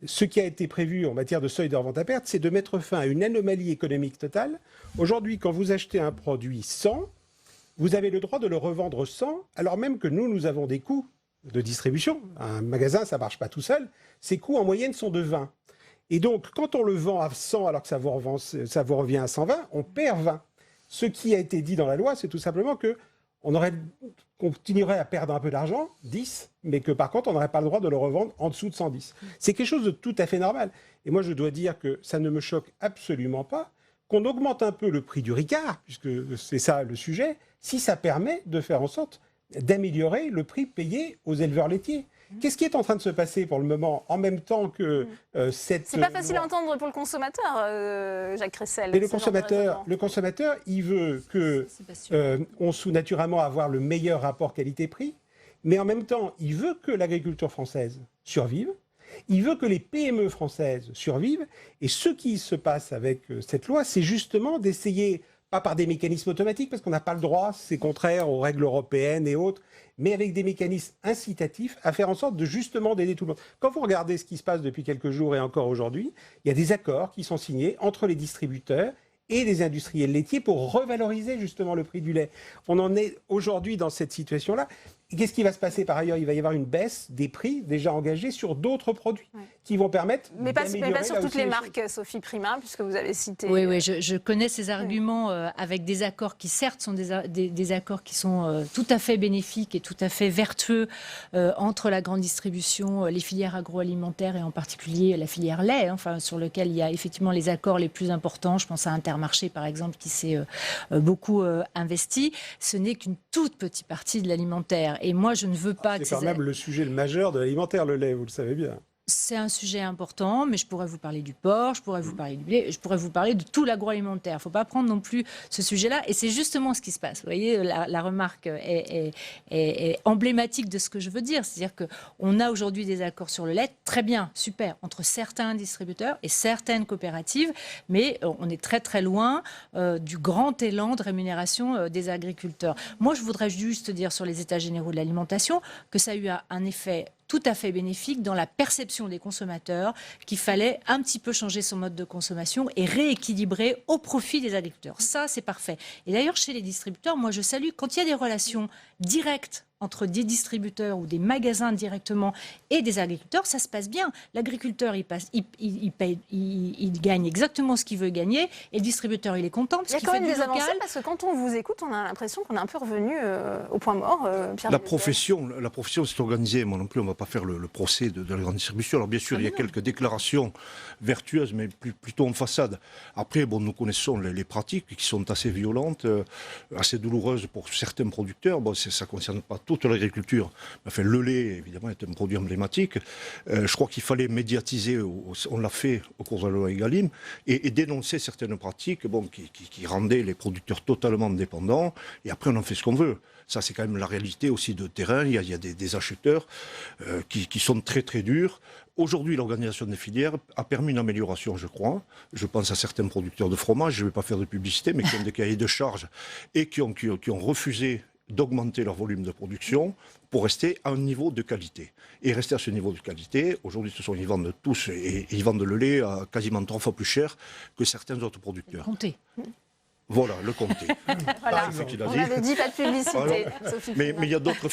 Ce qui a été prévu en matière de seuil de revente à perte, c'est de mettre fin à une anomalie économique totale. Aujourd'hui, quand vous achetez un produit 100, vous avez le droit de le revendre 100, alors même que nous avons des coûts de distribution. Un magasin, ça ne marche pas tout seul. Ces coûts, en moyenne, sont de 20. Et donc, quand on le vend à 100 alors que ça vous revient à 120, on perd 20. Ce qui a été dit dans la loi, c'est tout simplement qu'on continuerait à perdre un peu d'argent, 10, mais que par contre, on n'aurait pas le droit de le revendre en dessous de 110. C'est quelque chose de tout à fait normal. Et moi, je dois dire que ça ne me choque absolument pas qu'on augmente un peu le prix du Ricard, puisque c'est ça le sujet, si ça permet de faire en sorte d'améliorer le prix payé aux éleveurs laitiers. Qu'est-ce qui est en train de se passer pour le moment, en même temps que cette... C'est pas facile à entendre pour le consommateur, Jacques Cressel. Mais le consommateur, il veut que on souhaite naturellement avoir le meilleur rapport qualité-prix, mais en même temps, il veut que l'agriculture française survive, il veut que les PME françaises survivent, et ce qui se passe avec cette loi, c'est justement d'essayer, pas par des mécanismes automatiques, parce qu'on n'a pas le droit, c'est contraire aux règles européennes et autres, mais avec des mécanismes incitatifs à faire en sorte de justement d'aider tout le monde. Quand vous regardez ce qui se passe depuis quelques jours et encore aujourd'hui, il y a des accords qui sont signés entre les distributeurs et les industriels laitiers pour revaloriser justement le prix du lait. On en est aujourd'hui dans cette situation-là. Qu'est-ce qui va se passer par ailleurs? Il va y avoir une baisse des prix déjà engagés sur d'autres produits qui vont permettre d'améliorer mais pas sur toutes les marques, Sophie Primas, puisque vous avez cité... Oui, je connais ces arguments avec des accords qui certes sont des accords qui sont tout à fait bénéfiques et tout à fait vertueux entre la grande distribution, les filières agroalimentaires et en particulier la filière lait, enfin, sur lequel il y a effectivement les accords les plus importants. Je pense à Intermarché par exemple qui s'est beaucoup investi. Ce n'est qu'une toute petite partie de l'alimentaire. Et moi, je ne veux pas que c'est quand même le sujet majeur de l'alimentaire, le lait, vous le savez bien. C'est un sujet important, mais je pourrais vous parler du porc, je pourrais vous parler du blé, je pourrais vous parler de tout l'agroalimentaire. Il ne faut pas prendre non plus ce sujet-là. Et c'est justement ce qui se passe. Vous voyez, la remarque est emblématique de ce que je veux dire. C'est-à-dire qu'on a aujourd'hui des accords sur le lait, très bien, super, entre certains distributeurs et certaines coopératives, mais on est très très loin du grand élan de rémunération des agriculteurs. Moi, je voudrais juste dire sur les états généraux de l'alimentation que ça a eu un effet tout à fait bénéfique dans la perception des consommateurs qu'il fallait un petit peu changer son mode de consommation et rééquilibrer au profit des agriculteurs. Ça, c'est parfait. Et d'ailleurs, chez les distributeurs, moi, je salue quand il y a des relations directes entre des distributeurs ou des magasins directement et des agriculteurs, ça se passe bien. L'agriculteur, il gagne exactement ce qu'il veut gagner et le distributeur, il est content parce qu'il fait du local. Il y a quand même des avancées parce que quand on vous écoute, on a l'impression qu'on est un peu revenu au point mort. Pierre la profession s'est organisée. Moi non plus, on ne va pas faire le procès de la grande distribution. Alors bien sûr, il y a quelques déclarations vertueuses, mais plutôt en façade. Après, bon, nous connaissons les pratiques qui sont assez violentes, assez douloureuses pour certains producteurs. Bon, ça ne concerne pas toute l'agriculture. Enfin, le lait, évidemment, est un produit emblématique. Je crois qu'il fallait médiatiser, on l'a fait au cours de la loi Egalim, et dénoncer certaines pratiques qui rendaient les producteurs totalement dépendants. Et après, on en fait ce qu'on veut. Ça, c'est quand même la réalité aussi de terrain. Il y a des acheteurs qui sont très, très durs. Aujourd'hui, l'organisation des filières a permis une amélioration, je crois. Je pense à certains producteurs de fromage, je ne vais pas faire de publicité, mais qui ont des cahiers de charges et qui ont refusé d'augmenter leur volume de production pour rester à un niveau de qualité. Et rester à ce niveau de qualité, aujourd'hui, ils vendent tous, et ils vendent le lait à quasiment 3 fois plus cher que certains autres producteurs. Comptez. Voilà, le comté. Voilà. On avait dit pas de publicité. Sophie mais il y a d'autres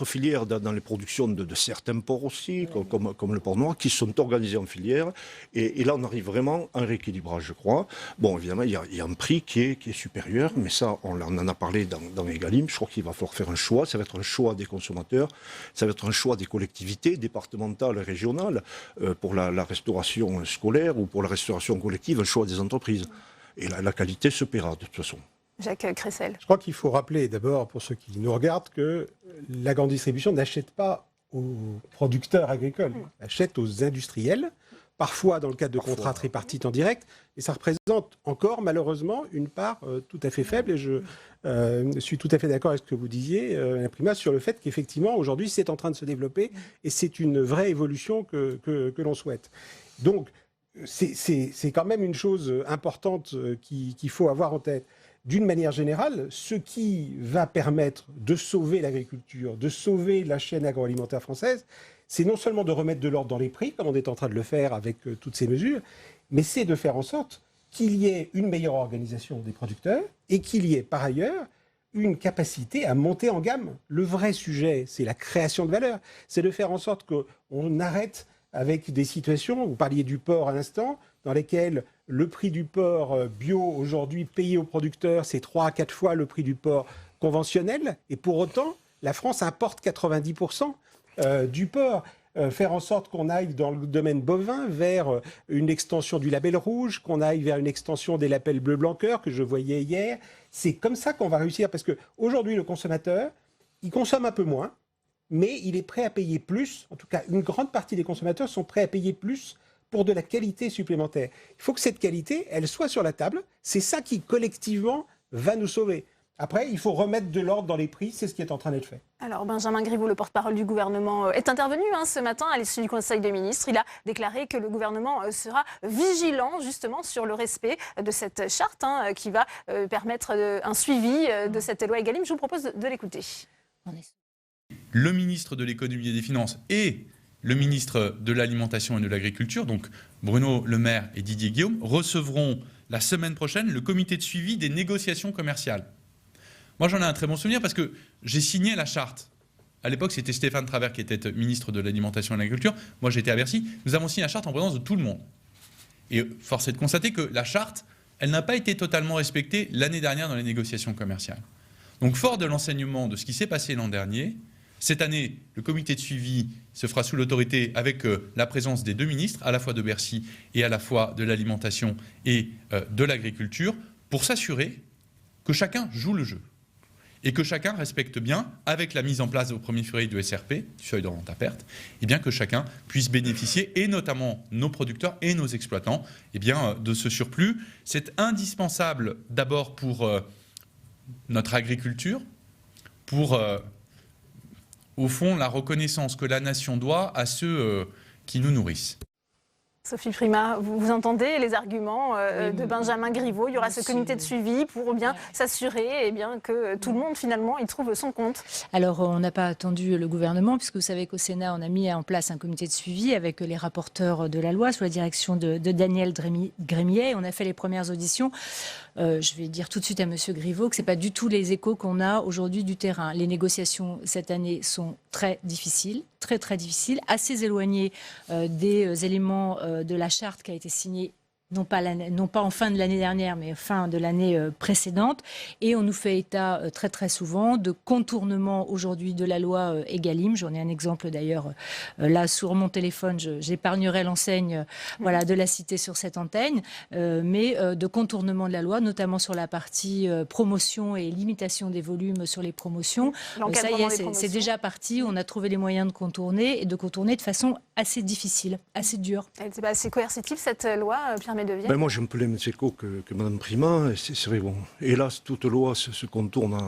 filières, dans les productions de certains porcs aussi, comme le porc noir, qui sont organisées en filières. Et là, on arrive vraiment à un rééquilibrage, je crois. Bon, évidemment, il y a un prix qui est supérieur, mais ça, on en a parlé dans Egalim. Je crois qu'il va falloir faire un choix. Ça va être un choix des consommateurs, ça va être un choix des collectivités départementales et régionales pour la restauration scolaire ou pour la restauration collective, un choix des entreprises. Et la qualité se paiera de toute façon. Jacques Cressel. Je crois qu'il faut rappeler d'abord, pour ceux qui nous regardent, que la grande distribution n'achète pas aux producteurs agricoles, elle achète aux industriels, parfois dans le cadre de contrats tripartites en direct, et ça représente encore malheureusement une part tout à fait faible, et je suis tout à fait d'accord avec ce que vous disiez, Madame Primas, sur le fait qu'effectivement aujourd'hui c'est en train de se développer, et c'est une vraie évolution que l'on souhaite. Donc, c'est quand même une chose importante qu'il faut avoir en tête. D'une manière générale, ce qui va permettre de sauver l'agriculture, de sauver la chaîne agroalimentaire française, c'est non seulement de remettre de l'ordre dans les prix, comme on est en train de le faire avec toutes ces mesures, mais c'est de faire en sorte qu'il y ait une meilleure organisation des producteurs et qu'il y ait par ailleurs une capacité à monter en gamme. Le vrai sujet, c'est la création de valeur. C'est de faire en sorte qu'on arrête avec des situations, vous parliez du porc à l'instant, dans lesquelles le prix du porc bio aujourd'hui payé aux producteurs, c'est 3 à 4 fois le prix du porc conventionnel. Et pour autant, la France importe 90% du porc. Faire en sorte qu'on aille dans le domaine bovin vers une extension du label rouge, qu'on aille vers une extension des labels bleu blanc cœur que je voyais hier. C'est comme ça qu'on va réussir, parce qu'aujourd'hui, le consommateur, il consomme un peu moins, mais il est prêt à payer plus. En tout cas, une grande partie des consommateurs sont prêts à payer plus pour de la qualité supplémentaire. Il faut que cette qualité, elle soit sur la table. C'est ça qui, collectivement, va nous sauver. Après, il faut remettre de l'ordre dans les prix, c'est ce qui est en train d'être fait. Alors, Benjamin Griveaux, le porte-parole du gouvernement, est intervenu ce matin à l'issue du Conseil des ministres. Il a déclaré que le gouvernement sera vigilant justement sur le respect de cette charte qui va permettre un suivi de cette loi Egalim. Je vous propose de l'écouter. Le ministre de l'économie et des finances et le ministre de l'alimentation et de l'agriculture, donc Bruno Le Maire et Didier Guillaume, recevront la semaine prochaine le comité de suivi des négociations commerciales. Moi, j'en ai un très bon souvenir parce que j'ai signé la charte. À l'époque, c'était Stéphane Travert qui était ministre de l'Alimentation et de l'Agriculture. Moi, j'étais à Bercy. Nous avons signé la charte en présence de tout le monde. Et force est de constater que la charte, elle n'a pas été totalement respectée l'année dernière dans les négociations commerciales. Donc, fort de l'enseignement de ce qui s'est passé l'an dernier, cette année, le comité de suivi se fera sous l'autorité avec la présence des deux ministres, à la fois de Bercy et à la fois de l'Alimentation et de l'Agriculture, pour s'assurer que chacun joue le jeu. Et que chacun respecte bien, avec la mise en place au 1er février du SRP, du seuil de revente à perte, et bien que chacun puisse bénéficier, et notamment nos producteurs et nos exploitants, et bien de ce surplus. C'est indispensable d'abord pour notre agriculture, pour, au fond, la reconnaissance que la nation doit à ceux qui nous nourrissent. Sophie Primas, vous entendez les arguments de Benjamin Griveaux. Il y aura ce comité de suivi pour bien s'assurer que tout le monde, finalement, y trouve son compte. Alors, on n'a pas attendu le gouvernement, puisque vous savez qu'au Sénat, on a mis en place un comité de suivi avec les rapporteurs de la loi, sous la direction de Daniel Grémier. On a fait les premières auditions. Je vais dire tout de suite à M. Griveaux que ce n'est pas du tout les échos qu'on a aujourd'hui du terrain. Les négociations, cette année, sont très difficiles, très difficiles, assez éloignées des éléments de la charte qui a été signée non pas en fin de l'année dernière, mais fin de l'année précédente. Et on nous fait état très souvent de contournement aujourd'hui de la loi Egalim. J'en ai un exemple d'ailleurs là sur mon téléphone. J'épargnerai l'enseigne de la citer sur cette antenne, mais de contournement de la loi, notamment sur la partie promotion et limitation des volumes sur les promotions. Ça y est, c'est déjà parti. On a trouvé les moyens de contourner et de contourner de façon assez difficile, assez dure. C'est coercitif cette loi, Pierre Médevielle? Moi, j'ai un peu les mêmes échos que Mme Primas. C'est vrai, bon, hélas, toute loi se contourne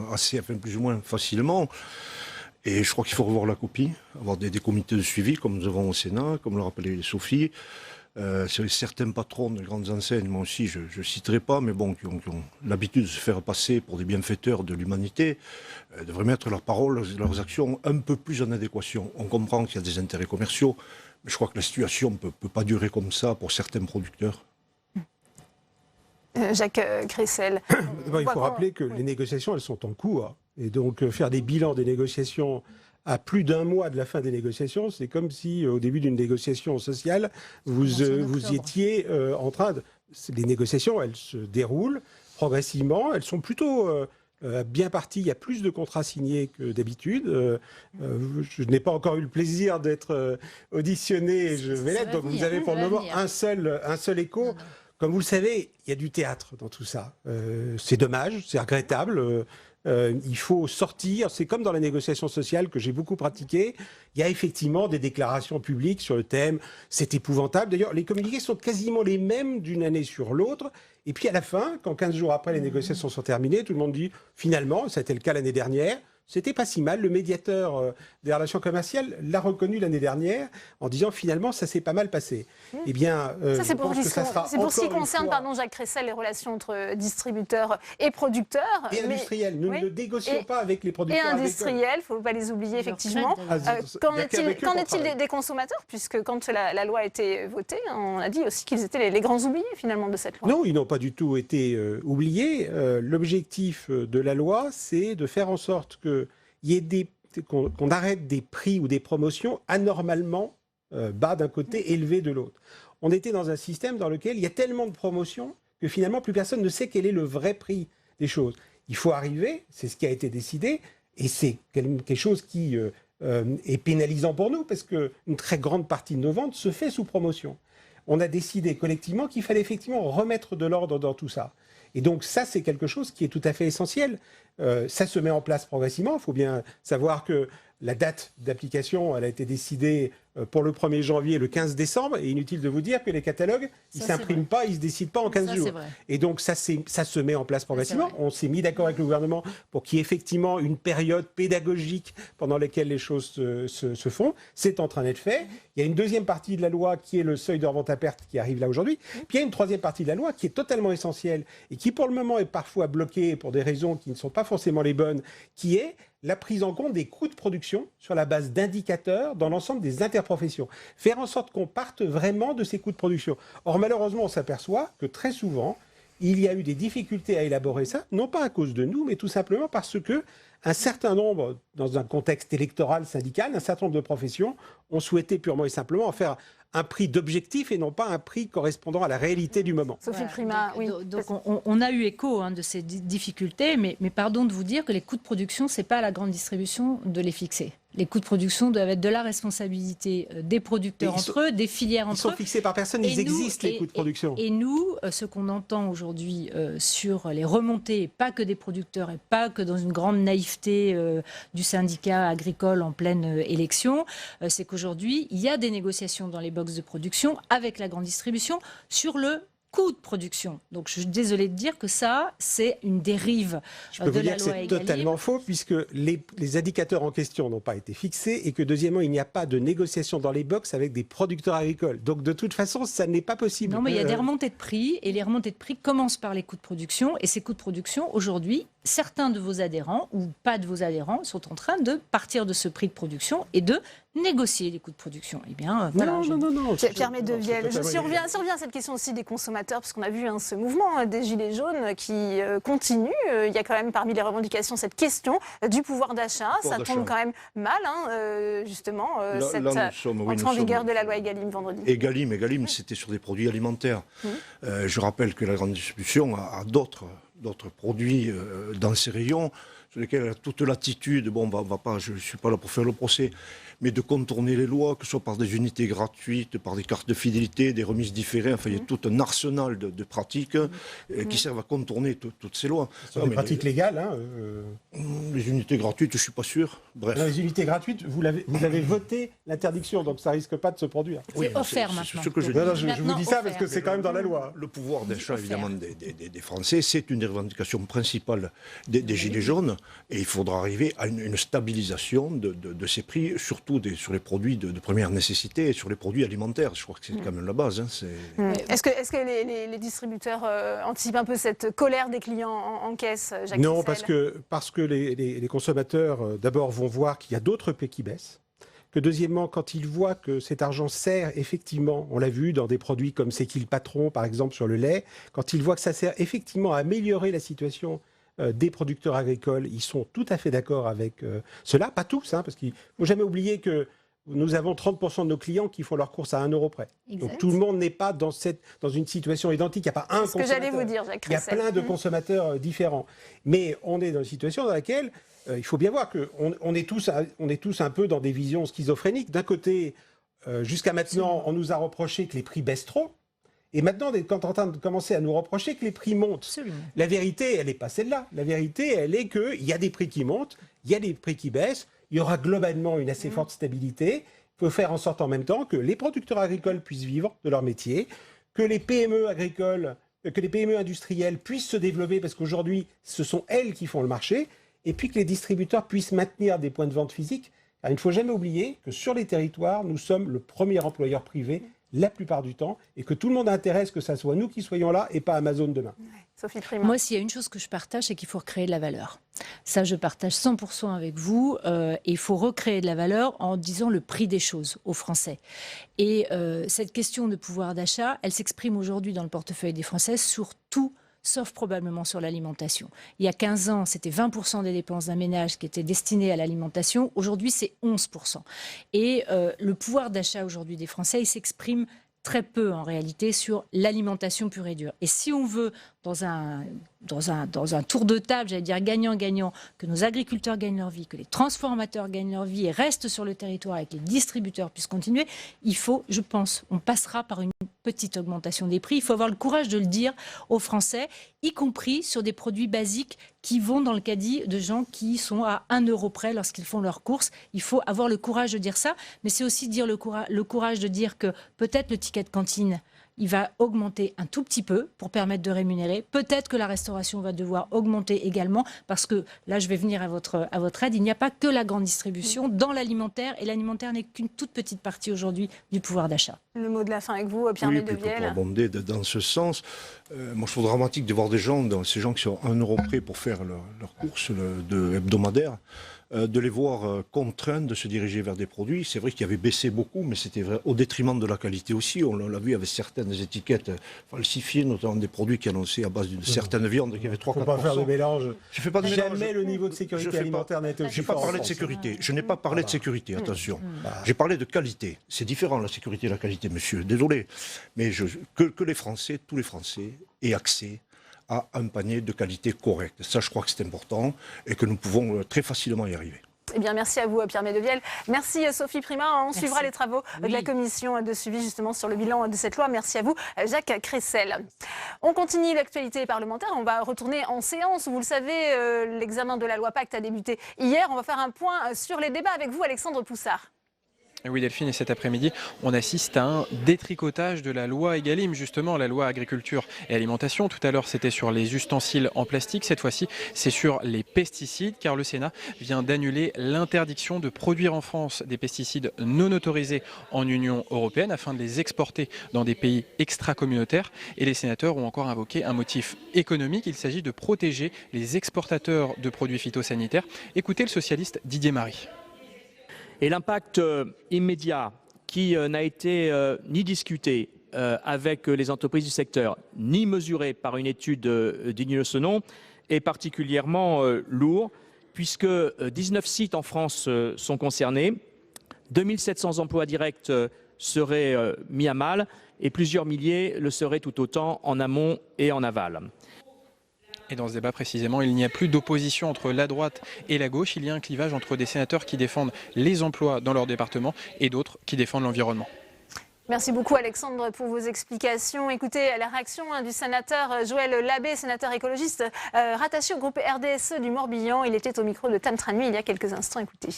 plus ou moins facilement. Et je crois qu'il faut revoir la copie, avoir des comités de suivi, comme nous avons au Sénat, comme le rappelait Sophie. Certains patrons de grandes enseignes, moi aussi, je ne citerai pas, mais bon, qui ont l'habitude de se faire passer pour des bienfaiteurs de l'humanité, devraient mettre leurs paroles, leurs actions un peu plus en adéquation. On comprend qu'il y a des intérêts commerciaux, mais je crois que la situation ne peut pas durer comme ça pour certains producteurs. Jacques Cressel. Il faut rappeler que les négociations, elles sont en cours. Et donc, faire des bilans des négociations à plus d'un mois de la fin des négociations, c'est comme si, au début d'une négociation sociale, vous étiez en train de... Les négociations, elles se déroulent progressivement. Elles sont plutôt bien parties. Il y a plus de contrats signés que d'habitude. Je n'ai pas encore eu le plaisir d'être auditionné. Je vais l'être. Donc, vous avez pour le moment un seul écho. Comme vous le savez, il y a du théâtre dans tout ça. C'est dommage, c'est regrettable. Il faut sortir. C'est comme dans la négociation sociale que j'ai beaucoup pratiqué. Il y a effectivement des déclarations publiques sur le thème. C'est épouvantable. D'ailleurs, les communiqués sont quasiment les mêmes d'une année sur l'autre. Et puis à la fin, quand 15 jours après les négociations sont terminées, tout le monde dit finalement, ça a été le cas l'année dernière, c'était pas si mal. Le médiateur des relations commerciales l'a reconnu l'année dernière en disant finalement ça s'est pas mal passé. Eh bien, c'est pour ce qui concerne, Jacques Cressel, les relations entre distributeurs et producteurs. Et industriels. Nous ne négocions pas avec les producteurs. Et industriels, il ne faut pas les oublier effectivement. Qu'en est-il des consommateurs? Puisque quand la loi a été votée, on a dit aussi qu'ils étaient les grands oubliés finalement de cette loi. Non, ils n'ont pas du tout été oubliés. L'objectif de la loi, c'est de faire en sorte qu'on arrête des prix ou des promotions anormalement bas d'un côté, élevés de l'autre. On était dans un système dans lequel il y a tellement de promotions que finalement plus personne ne sait quel est le vrai prix des choses. Il faut arriver, c'est ce qui a été décidé, et c'est quelque chose qui est pénalisant pour nous parce qu'une très grande partie de nos ventes se fait sous promotion. On a décidé collectivement qu'il fallait effectivement remettre de l'ordre dans tout ça. Et donc ça, c'est quelque chose qui est tout à fait essentiel. Ça se met en place progressivement. Il faut bien savoir que la date d'application, elle a été décidée pour le 1er janvier, le 15 décembre. Et inutile de vous dire que les catalogues, ils ne s'impriment pas, ils ne se décident pas en 15 jours. Et donc, ça se met en place progressivement. On s'est mis d'accord avec le gouvernement pour qu'il y ait effectivement une période pédagogique pendant laquelle les choses se font. C'est en train d'être fait. Il y a une deuxième partie de la loi qui est le seuil de revente à perte qui arrive là aujourd'hui. Puis il y a une troisième partie de la loi qui est totalement essentielle et qui, pour le moment, est parfois bloquée pour des raisons qui ne sont pas forcément les bonnes, qui est la prise en compte des coûts de production sur la base d'indicateurs dans l'ensemble des interprofessions. Faire en sorte qu'on parte vraiment de ces coûts de production. Or, malheureusement, on s'aperçoit que très souvent, il y a eu des difficultés à élaborer ça, non pas à cause de nous, mais tout simplement parce que un certain nombre, dans un contexte électoral syndical, un certain nombre de professions ont souhaité purement et simplement en faire un prix d'objectif et non pas un prix correspondant à la réalité du moment. Sophie Primas, oui. Donc on a eu écho de ces difficultés, mais pardon de vous dire que les coûts de production, ce n'est pas à la grande distribution de les fixer. Les coûts de production doivent être de la responsabilité des producteurs entre eux, des filières entre eux. Ils sont fixés par personne, ils existent les coûts de production. Et nous, ce qu'on entend aujourd'hui sur les remontées, pas que des producteurs et pas que dans une grande naïveté du syndicat agricole en pleine élection, c'est qu'aujourd'hui, il y a des négociations dans les box de production avec la grande distribution sur le coût de production. Donc je suis désolée de dire que ça, c'est une dérive Je peux vous dire que c'est totalement faux puisque les indicateurs en question n'ont pas été fixés et que deuxièmement, il n'y a pas de négociation dans les box avec des producteurs agricoles. Donc de toute façon, ça n'est pas possible. Non, mais il y a des remontées de prix et les remontées de prix commencent par les coûts de production et ces coûts de production, aujourd'hui, certains de vos adhérents ou pas de vos adhérents sont en train de partir de ce prix de production et de négocier les coûts de production. Eh bien, voilà. Non. Pierre Medevielle, si on revient à cette question aussi des consommateurs, parce qu'on a vu ce mouvement des Gilets jaunes qui continue. Il y a quand même parmi les revendications cette question du pouvoir d'achat. Ça tombe quand même mal, justement, cette entrée en vigueur de la loi Egalim vendredi. Egalim, c'était sur des produits alimentaires. Je rappelle que la grande distribution a d'autres produits dans ces rayons sur lesquels elle a toute l'attitude, je ne suis pas là pour faire le procès, mais de contourner les lois, que ce soit par des unités gratuites, par des cartes de fidélité, des remises différées, enfin il y a tout un arsenal de pratiques qui servent à contourner toutes ces lois. Ce sont des pratiques légales. Les unités gratuites, je ne suis pas sûr. Bref. Non, les unités gratuites, vous avez voté l'interdiction, donc ça ne risque pas de se produire. C'est offert maintenant. Ce que je vous dis ça parce que c'est quand même dans la loi. Le pouvoir d'achat, évidemment, des Français, c'est une des revendications principales des Gilets jaunes. Et il faudra arriver à une stabilisation de ces prix, surtout sur les produits de première nécessité et sur les produits alimentaires. Je crois que c'est quand même la base. Est-ce que les distributeurs anticipent un peu cette colère des clients en caisse, Jacques Non, Kessel parce que les consommateurs, d'abord, vont voir qu'il y a d'autres prix qui baissent. Que deuxièmement, quand ils voient que cet argent sert effectivement, on l'a vu dans des produits comme C'est qui le patron, par exemple, sur le lait, quand ils voient que ça sert effectivement à améliorer la situation des producteurs agricoles, ils sont tout à fait d'accord avec cela. Pas tous, parce qu'il ne faut jamais oublier que nous avons 30% de nos clients qui font leurs courses à 1 euro près. Exact. Donc tout le monde n'est pas dans une situation identique. Il n'y a pas un consommateur. C'est ce que j'allais vous dire, Jacques Kessel. Il y a plein de consommateurs différents. Mais on est dans une situation dans laquelle il faut bien voir qu'on est tous un peu dans des visions schizophréniques. D'un côté, jusqu'à maintenant, on nous a reproché que les prix baissent trop. Et maintenant, quand on est en train de commencer à nous reprocher que les prix montent. Absolument. La vérité, elle n'est pas celle-là. La vérité, elle est qu'il y a des prix qui montent, il y a des prix qui baissent, il y aura globalement une assez forte stabilité. Il faut faire en sorte en même temps que les producteurs agricoles puissent vivre de leur métier, que les PME agricoles, que les PME industrielles puissent se développer, parce qu'aujourd'hui, ce sont elles qui font le marché, et puis que les distributeurs puissent maintenir des points de vente physiques. Alors, il ne faut jamais oublier que sur les territoires, nous sommes le premier employeur privé la plupart du temps, et que tout le monde a intérêt à ce que ça soit nous qui soyons là et pas Amazon demain. Sophie Primas. Moi, s'il y a une chose que je partage, c'est qu'il faut recréer de la valeur. Ça, je partage 100% avec vous. Et il faut recréer de la valeur en disant le prix des choses aux Français. Et cette question de pouvoir d'achat, elle s'exprime aujourd'hui dans le portefeuille des Français sur tout, sauf probablement sur l'alimentation. Il y a 15 ans, c'était 20% des dépenses d'un ménage qui étaient destinées à l'alimentation. Aujourd'hui, c'est 11%. Et le pouvoir d'achat aujourd'hui des Français, il s'exprime très peu en réalité sur l'alimentation pure et dure. Et si on veut, dans un dans un tour de table, j'allais dire gagnant-gagnant, que nos agriculteurs gagnent leur vie, que les transformateurs gagnent leur vie et restent sur le territoire et que les distributeurs puissent continuer, il faut, je pense, on passera par une petite augmentation des prix. Il faut avoir le courage de le dire aux Français, y compris sur des produits basiques qui vont dans le caddie de gens qui sont à 1 euro près lorsqu'ils font leurs courses. Il faut avoir le courage de dire ça, mais c'est aussi dire le courage de dire que peut-être le ticket de cantine, il va augmenter un tout petit peu pour permettre de rémunérer. Peut-être que la restauration va devoir augmenter également parce que, là je vais venir à votre aide, il n'y a pas que la grande distribution dans l'alimentaire et l'alimentaire n'est qu'une toute petite partie aujourd'hui du pouvoir d'achat. Le mot de la fin avec vous, Pierre Oui, Médevielle. pour abonder dans ce sens, moi je trouve dramatique de voir ces gens qui sont à 1 euro près pour faire leurs courses hebdomadaires, de les voir contraints de se diriger vers des produits. C'est vrai qu'ils avaient baissé beaucoup, mais c'était au détriment de la qualité aussi. On l'a vu avec certaines étiquettes falsifiées, notamment des produits qui annonçaient à base d'une certaine viande qui avait 3-4%. Il ne faut pas faire de mélange. Je fais pas de mélange. Jamais le niveau de sécurité alimentaire n'a été aussi fort. Je n'ai pas parlé de sécurité. Je n'ai pas parlé de sécurité, attention. J'ai parlé de qualité. C'est différent la sécurité et la qualité, monsieur. Désolé. Mais que les Français, tous les Français, aient accès à un panier de qualité correcte. Ça, je crois que c'est important et que nous pouvons très facilement y arriver. Eh bien, merci à vous, Pierre Médevielle. Merci, Sophie Primas. On suivra les travaux de la commission de suivi justement sur le bilan de cette loi. Merci à vous, Jacques Cressel. On continue l'actualité parlementaire. On va retourner en séance. Vous le savez, l'examen de la loi Pacte a débuté hier. On va faire un point sur les débats avec vous, Alexandre Poussard. Oui Delphine, et cet après-midi, on assiste à un détricotage de la loi Egalim, justement la loi agriculture et alimentation. Tout à l'heure, c'était sur les ustensiles en plastique. Cette fois-ci, c'est sur les pesticides, car le Sénat vient d'annuler l'interdiction de produire en France des pesticides non autorisés en Union européenne afin de les exporter dans des pays extra-communautaires. Et les sénateurs ont encore invoqué un motif économique. Il s'agit de protéger les exportateurs de produits phytosanitaires. Écoutez le socialiste Didier Marie. Et l'impact immédiat qui n'a été ni discuté avec les entreprises du secteur, ni mesuré par une étude digne de ce nom, est particulièrement lourd, puisque 19 sites en France sont concernés, 2700 emplois directs seraient mis à mal et plusieurs milliers le seraient tout autant en amont et en aval. Et dans ce débat précisément, il n'y a plus d'opposition entre la droite et la gauche. Il y a un clivage entre des sénateurs qui défendent les emplois dans leur département et d'autres qui défendent l'environnement. Merci beaucoup Alexandre pour vos explications. Écoutez la réaction du sénateur Joël Labbé, sénateur écologiste rattaché au groupe RDSE du Morbihan. Il était au micro de Tam Tranui il y a quelques instants. Écoutez.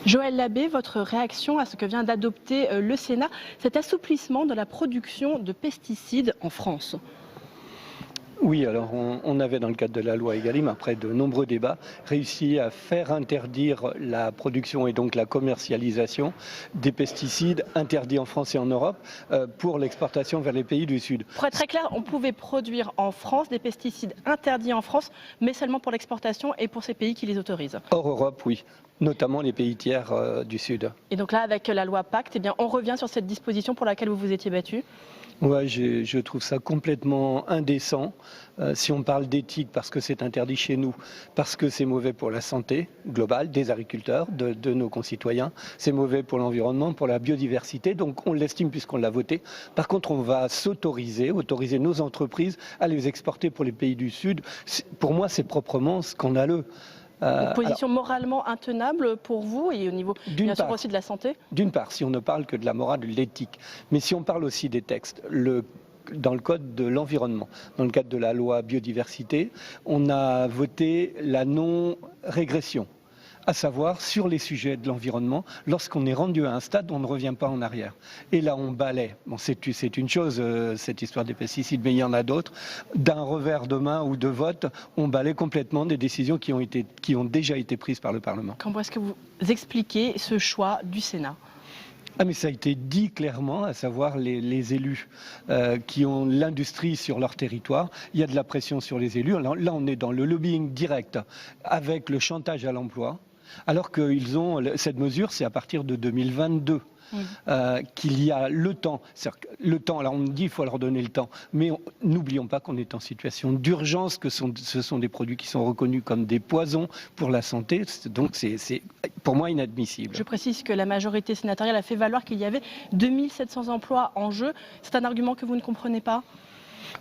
Joël Labbé, votre réaction à ce que vient d'adopter le Sénat, cet assouplissement de la production de pesticides en France? Oui, alors on avait dans le cadre de la loi Egalim, après de nombreux débats, réussi à faire interdire la production et donc la commercialisation des pesticides interdits en France et en Europe pour l'exportation vers les pays du Sud. Pour être très clair, on pouvait produire en France des pesticides interdits en France, mais seulement pour l'exportation et pour ces pays qui les autorisent. Hors Europe, oui, notamment les pays tiers du Sud. Et donc là, avec la loi Pacte, eh bien, on revient sur cette disposition pour laquelle vous vous étiez battu? Ouais, je trouve ça complètement indécent. Si on parle d'éthique, parce que c'est interdit chez nous, parce que c'est mauvais pour la santé globale des agriculteurs, de nos concitoyens, c'est mauvais pour l'environnement, pour la biodiversité, donc on l'estime puisqu'on l'a voté. Par contre, on va autoriser nos entreprises à les exporter pour les pays du Sud. Pour moi, c'est proprement scandaleux. Une position moralement intenable pour vous et au niveau bien sûr aussi de la santé? D'une part, si on ne parle que de la morale, de l'éthique, mais si on parle aussi des textes, dans le code de l'environnement, dans le cadre de la loi biodiversité, on a voté la non-régression, à savoir sur les sujets de l'environnement, lorsqu'on est rendu à un stade, on ne revient pas en arrière. Et là, on balaie. Bon, c'est une chose, cette histoire des pesticides, mais il y en a d'autres. D'un revers de main ou de vote, on balaie complètement des décisions qui ont déjà été prises par le Parlement. Comment est-ce que vous expliquez ce choix du Sénat ? Ah mais ça a été dit clairement, à savoir les élus qui ont l'industrie sur leur territoire. Il y a de la pression sur les élus. Là, on est dans le lobbying direct avec le chantage à l'emploi. Alors qu'ils ont cette mesure, c'est à partir de 2022 qu'il y a le temps. Le temps, alors on me dit qu'il faut leur donner le temps, mais n'oublions pas qu'on est en situation d'urgence, que ce sont des produits qui sont reconnus comme des poisons pour la santé. Donc c'est pour moi inadmissible. Je précise que la majorité sénatoriale a fait valoir qu'il y avait 2700 emplois en jeu. C'est un argument que vous ne comprenez pas ?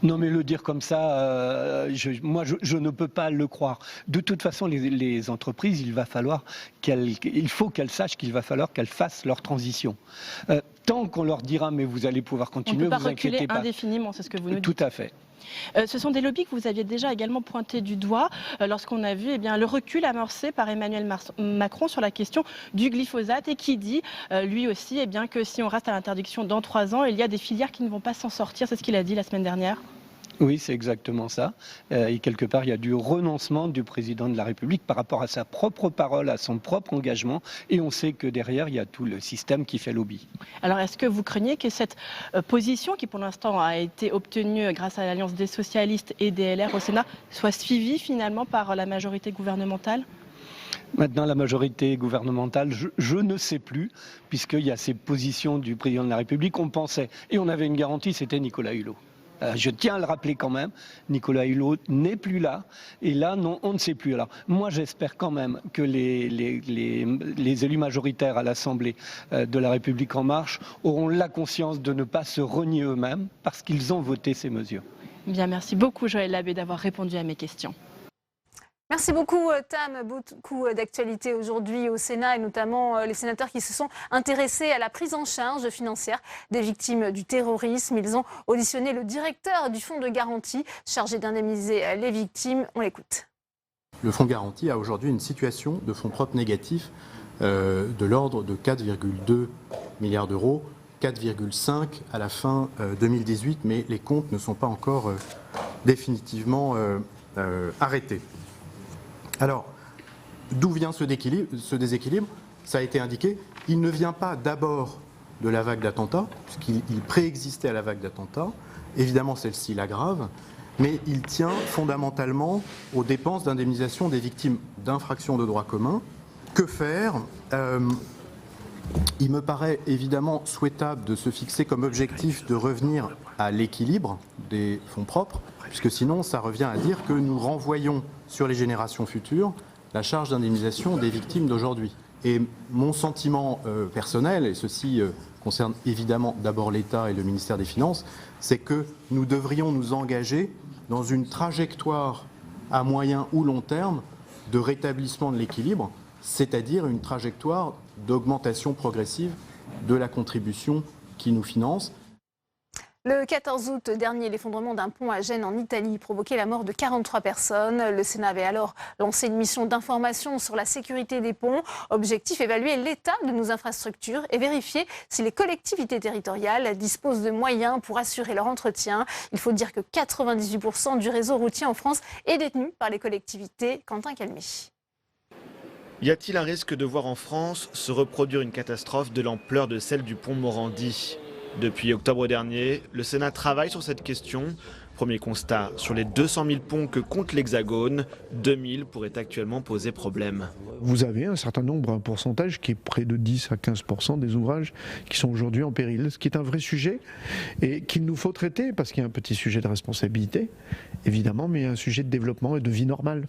Non, mais le dire comme ça, moi, je ne peux pas le croire. De toute façon, les entreprises, il faut qu'elles sachent qu'il va falloir qu'elles fassent leur transition. Tant qu'on leur dira, mais vous allez pouvoir continuer, vous inquiétez pas. On ne peut pas reculer indéfiniment, c'est ce que vous nous dites. Tout à fait. Ce sont des lobbies que vous aviez déjà également pointés du doigt lorsqu'on a vu le recul amorcé par Emmanuel Macron sur la question du glyphosate et qui dit lui aussi que si on reste à l'interdiction dans 3 ans, il y a des filières qui ne vont pas s'en sortir. C'est ce qu'il a dit la semaine dernière. Oui, c'est exactement ça. Et quelque part, il y a du renoncement du président de la République par rapport à sa propre parole, à son propre engagement. Et on sait que derrière, il y a tout le système qui fait lobby. Alors, est-ce que vous craignez que cette position, qui pour l'instant a été obtenue grâce à l'alliance des socialistes et des LR au Sénat, soit suivie finalement par la majorité gouvernementale ? Maintenant, la majorité gouvernementale, je ne sais plus, puisqu'il y a ces positions du président de la République, on pensait, et on avait une garantie, c'était Nicolas Hulot. Je tiens à le rappeler quand même, Nicolas Hulot n'est plus là, et là, non, on ne sait plus. Alors, moi, j'espère quand même que les élus majoritaires à l'Assemblée de la République En Marche auront la conscience de ne pas se renier eux-mêmes, parce qu'ils ont voté ces mesures. Bien, merci beaucoup Joël Labbé d'avoir répondu à mes questions. Merci beaucoup Tam, beaucoup d'actualités aujourd'hui au Sénat et notamment les sénateurs qui se sont intéressés à la prise en charge financière des victimes du terrorisme. Ils ont auditionné le directeur du fonds de garantie chargé d'indemniser les victimes. On l'écoute. Le fonds de garantie a aujourd'hui une situation de fonds propres négatifs de l'ordre de 4,2 milliards d'euros, 4,5 à la fin 2018, mais les comptes ne sont pas encore définitivement arrêtés. Alors, d'où vient ce déséquilibre ? Ça a été indiqué. Il ne vient pas d'abord de la vague d'attentats, puisqu'il préexistait à la vague d'attentats. Évidemment, celle-ci l'aggrave, mais il tient fondamentalement aux dépenses d'indemnisation des victimes d'infractions de droit commun. Que faire ? Il me paraît évidemment souhaitable de se fixer comme objectif de revenir à l'équilibre des fonds propres, puisque sinon ça revient à dire que nous renvoyons sur les générations futures la charge d'indemnisation des victimes d'aujourd'hui. Et mon sentiment personnel, et ceci concerne évidemment d'abord l'État et le ministère des Finances, c'est que nous devrions nous engager dans une trajectoire à moyen ou long terme de rétablissement de l'équilibre, c'est-à-dire une trajectoire d'augmentation progressive de la contribution qui nous finance. Le 14 août dernier, l'effondrement d'un pont à Gênes en Italie provoquait la mort de 43 personnes. Le Sénat avait alors lancé une mission d'information sur la sécurité des ponts. Objectif, évaluer l'état de nos infrastructures et vérifier si les collectivités territoriales disposent de moyens pour assurer leur entretien. Il faut dire que 98% du réseau routier en France est détenu par les collectivités. Quentin Calmy. Y a-t-il un risque de voir en France se reproduire une catastrophe de l'ampleur de celle du pont Morandi ? Depuis octobre dernier, le Sénat travaille sur cette question. Premier constat, sur les 200 000 ponts que compte l'Hexagone, 2000 pourraient actuellement poser problème. Vous avez un certain nombre, un pourcentage qui est près de 10 à 15% des ouvrages qui sont aujourd'hui en péril, ce qui est un vrai sujet et qu'il nous faut traiter parce qu'il y a un petit sujet de responsabilité, évidemment, mais un sujet de développement et de vie normale.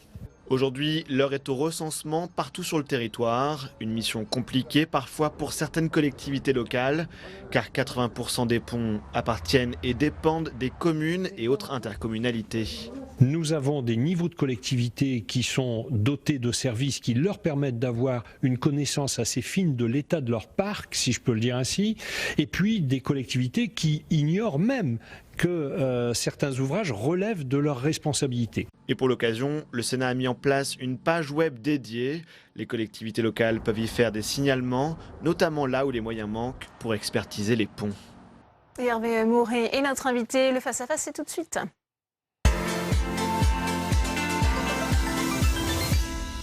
Aujourd'hui, l'heure est au recensement partout sur le territoire. Une mission compliquée parfois pour certaines collectivités locales, car 80% des ponts appartiennent et dépendent des communes et autres intercommunalités. Nous avons des niveaux de collectivités qui sont dotés de services qui leur permettent d'avoir une connaissance assez fine de l'état de leur parc, si je peux le dire ainsi, et puis des collectivités qui ignorent même que certains ouvrages relèvent de leur responsabilité. Et pour l'occasion, le Sénat a mis en place une page web dédiée. Les collectivités locales peuvent y faire des signalements, notamment là où les moyens manquent pour expertiser les ponts. Hervé Maurey est notre invité. Le face-à-face, c'est tout de suite.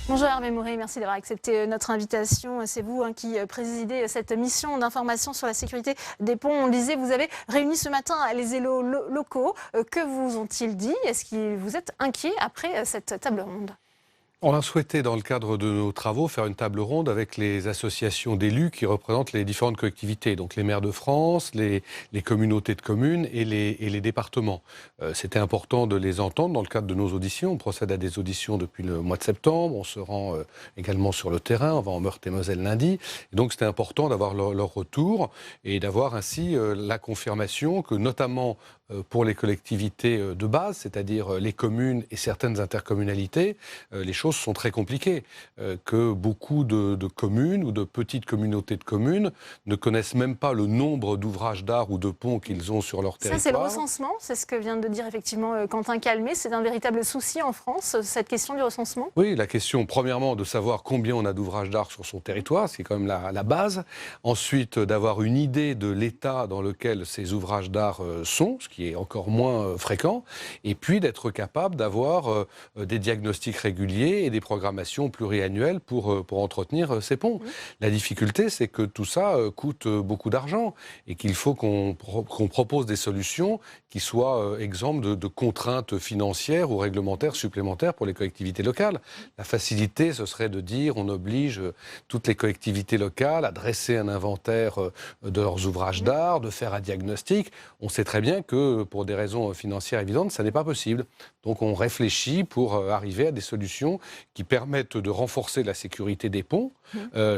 Bonjour Hervé Maurey, merci d'avoir accepté notre invitation. C'est vous qui présidez cette mission d'information sur la sécurité des ponts. On le disait, vous avez réuni ce matin les élus locaux. Que vous ont-ils dit ? Est-ce que vous êtes inquiets après cette table ronde ? On a souhaité, dans le cadre de nos travaux, faire une table ronde avec les associations d'élus qui représentent les différentes collectivités, donc les maires de France, les communautés de communes et les départements. C'était important de les entendre dans le cadre de nos auditions. On procède à des auditions depuis le mois de septembre. On se rend également sur le terrain. On va en Meurthe-et-Moselle lundi. Et donc c'était important d'avoir leur retour et d'avoir ainsi la confirmation que, notamment pour les collectivités de base, c'est-à-dire les communes et certaines intercommunalités, les choses sont très compliquées, que beaucoup de communes ou de petites communautés de communes ne connaissent même pas le nombre d'ouvrages d'art ou de ponts qu'ils ont sur leur territoire. Ça, c'est le recensement, c'est ce que vient de dire effectivement Quentin Calmet. C'est un véritable souci en France, cette question du recensement? Oui, la question, premièrement, de savoir combien on a d'ouvrages d'art sur son territoire, c'est quand même la base. Ensuite, d'avoir une idée de l'état dans lequel ces ouvrages d'art sont, ce qui est encore moins fréquent. Et puis, d'être capable d'avoir des diagnostics réguliers et des programmations pluriannuelles pour entretenir ces ponts. La difficulté, c'est que tout ça coûte beaucoup d'argent et qu'il faut qu'on propose des solutions qui soient exemptes de contraintes financières ou réglementaires supplémentaires pour les collectivités locales. La facilité, ce serait de dire on oblige toutes les collectivités locales à dresser un inventaire de leurs ouvrages d'art, de faire un diagnostic. On sait très bien que pour des raisons financières évidentes, ça n'est pas possible. Donc on réfléchit pour arriver à des solutions qui permettent de renforcer la sécurité des ponts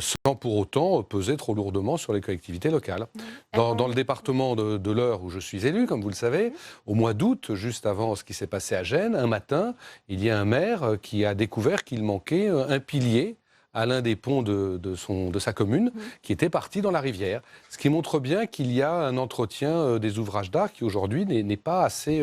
sans pour autant peser trop lourdement sur les collectivités locales. Dans le département de l'Eure où je suis élu, comme vous le savez, au mois d'août, juste avant ce qui s'est passé à Gênes, un matin, il y a un maire qui a découvert qu'il manquait un pilier à l'un des ponts de sa commune, qui était parti dans la rivière. Ce qui montre bien qu'il y a un entretien des ouvrages d'art qui aujourd'hui n'est pas assez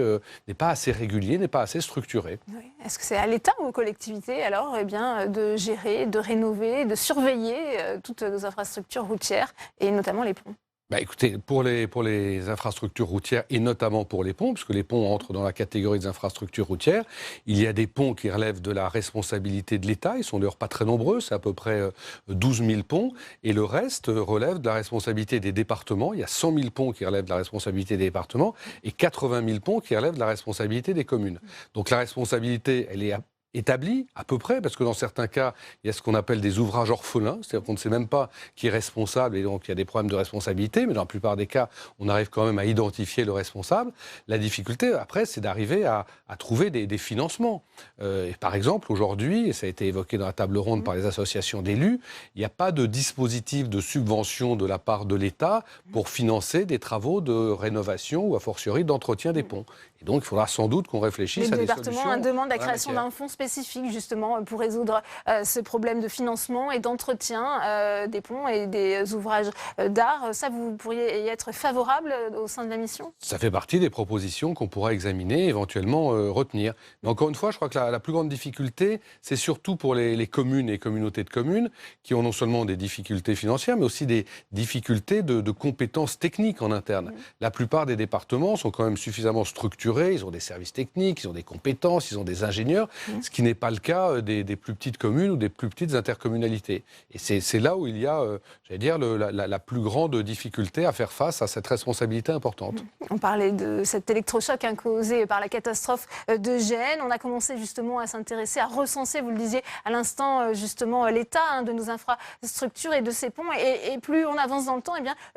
régulier, n'est pas assez structuré. Oui. Est-ce que c'est à l'État ou aux collectivités alors de gérer, de rénover, de surveiller toutes nos infrastructures routières et notamment les ponts? Écoutez, pour les infrastructures routières et notamment pour les ponts, puisque les ponts entrent dans la catégorie des infrastructures routières, il y a des ponts qui relèvent de la responsabilité de l'État. Ils sont d'ailleurs pas très nombreux, c'est à peu près 12 000 ponts. Et le reste relève de la responsabilité des départements. Il y a 100 000 ponts qui relèvent de la responsabilité des départements et 80 000 ponts qui relèvent de la responsabilité des communes. Donc la responsabilité, elle est établi à peu près, parce que dans certains cas, il y a ce qu'on appelle des ouvrages orphelins, c'est-à-dire qu'on ne sait même pas qui est responsable et donc il y a des problèmes de responsabilité, mais dans la plupart des cas, on arrive quand même à identifier le responsable. La difficulté, après, c'est d'arriver à trouver des financements. Et par exemple, aujourd'hui, et ça a été évoqué dans la table ronde par les associations d'élus, il n'y a pas de dispositif de subvention de la part de l'État pour financer des travaux de rénovation ou a fortiori d'entretien des ponts. Et donc, il faudra sans doute qu'on réfléchisse à des solutions. Le département demande la création d'un fonds spécifique, justement, pour résoudre ce problème de financement et d'entretien des ponts et des ouvrages d'art. Ça, vous pourriez y être favorable au sein de la mission? Ça fait partie des propositions qu'on pourra examiner, éventuellement retenir. Mais encore une fois, je crois que la plus grande difficulté, c'est surtout pour les communes et communautés de communes qui ont non seulement des difficultés financières, mais aussi des difficultés de compétences techniques en interne. La plupart des départements sont quand même suffisamment structurés. Ils ont des services techniques, ils ont des compétences, ils ont des ingénieurs, ce qui n'est pas le cas des plus petites communes ou des plus petites intercommunalités. Et c'est là où il y a, j'allais dire, la plus grande difficulté à faire face à cette responsabilité importante. On parlait de cet électrochoc causé par la catastrophe de Gênes. On a commencé justement à s'intéresser, à recenser, vous le disiez à l'instant, justement, l'état de nos infrastructures et de ces ponts. Et plus on avance dans le temps,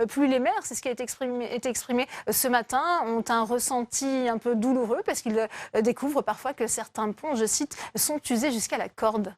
plus les maires, c'est ce qui a été exprimé ce matin, ont un ressenti un peu douloureux parce qu'ils découvrent parfois que certains ponts, je cite, sont usés jusqu'à la corde.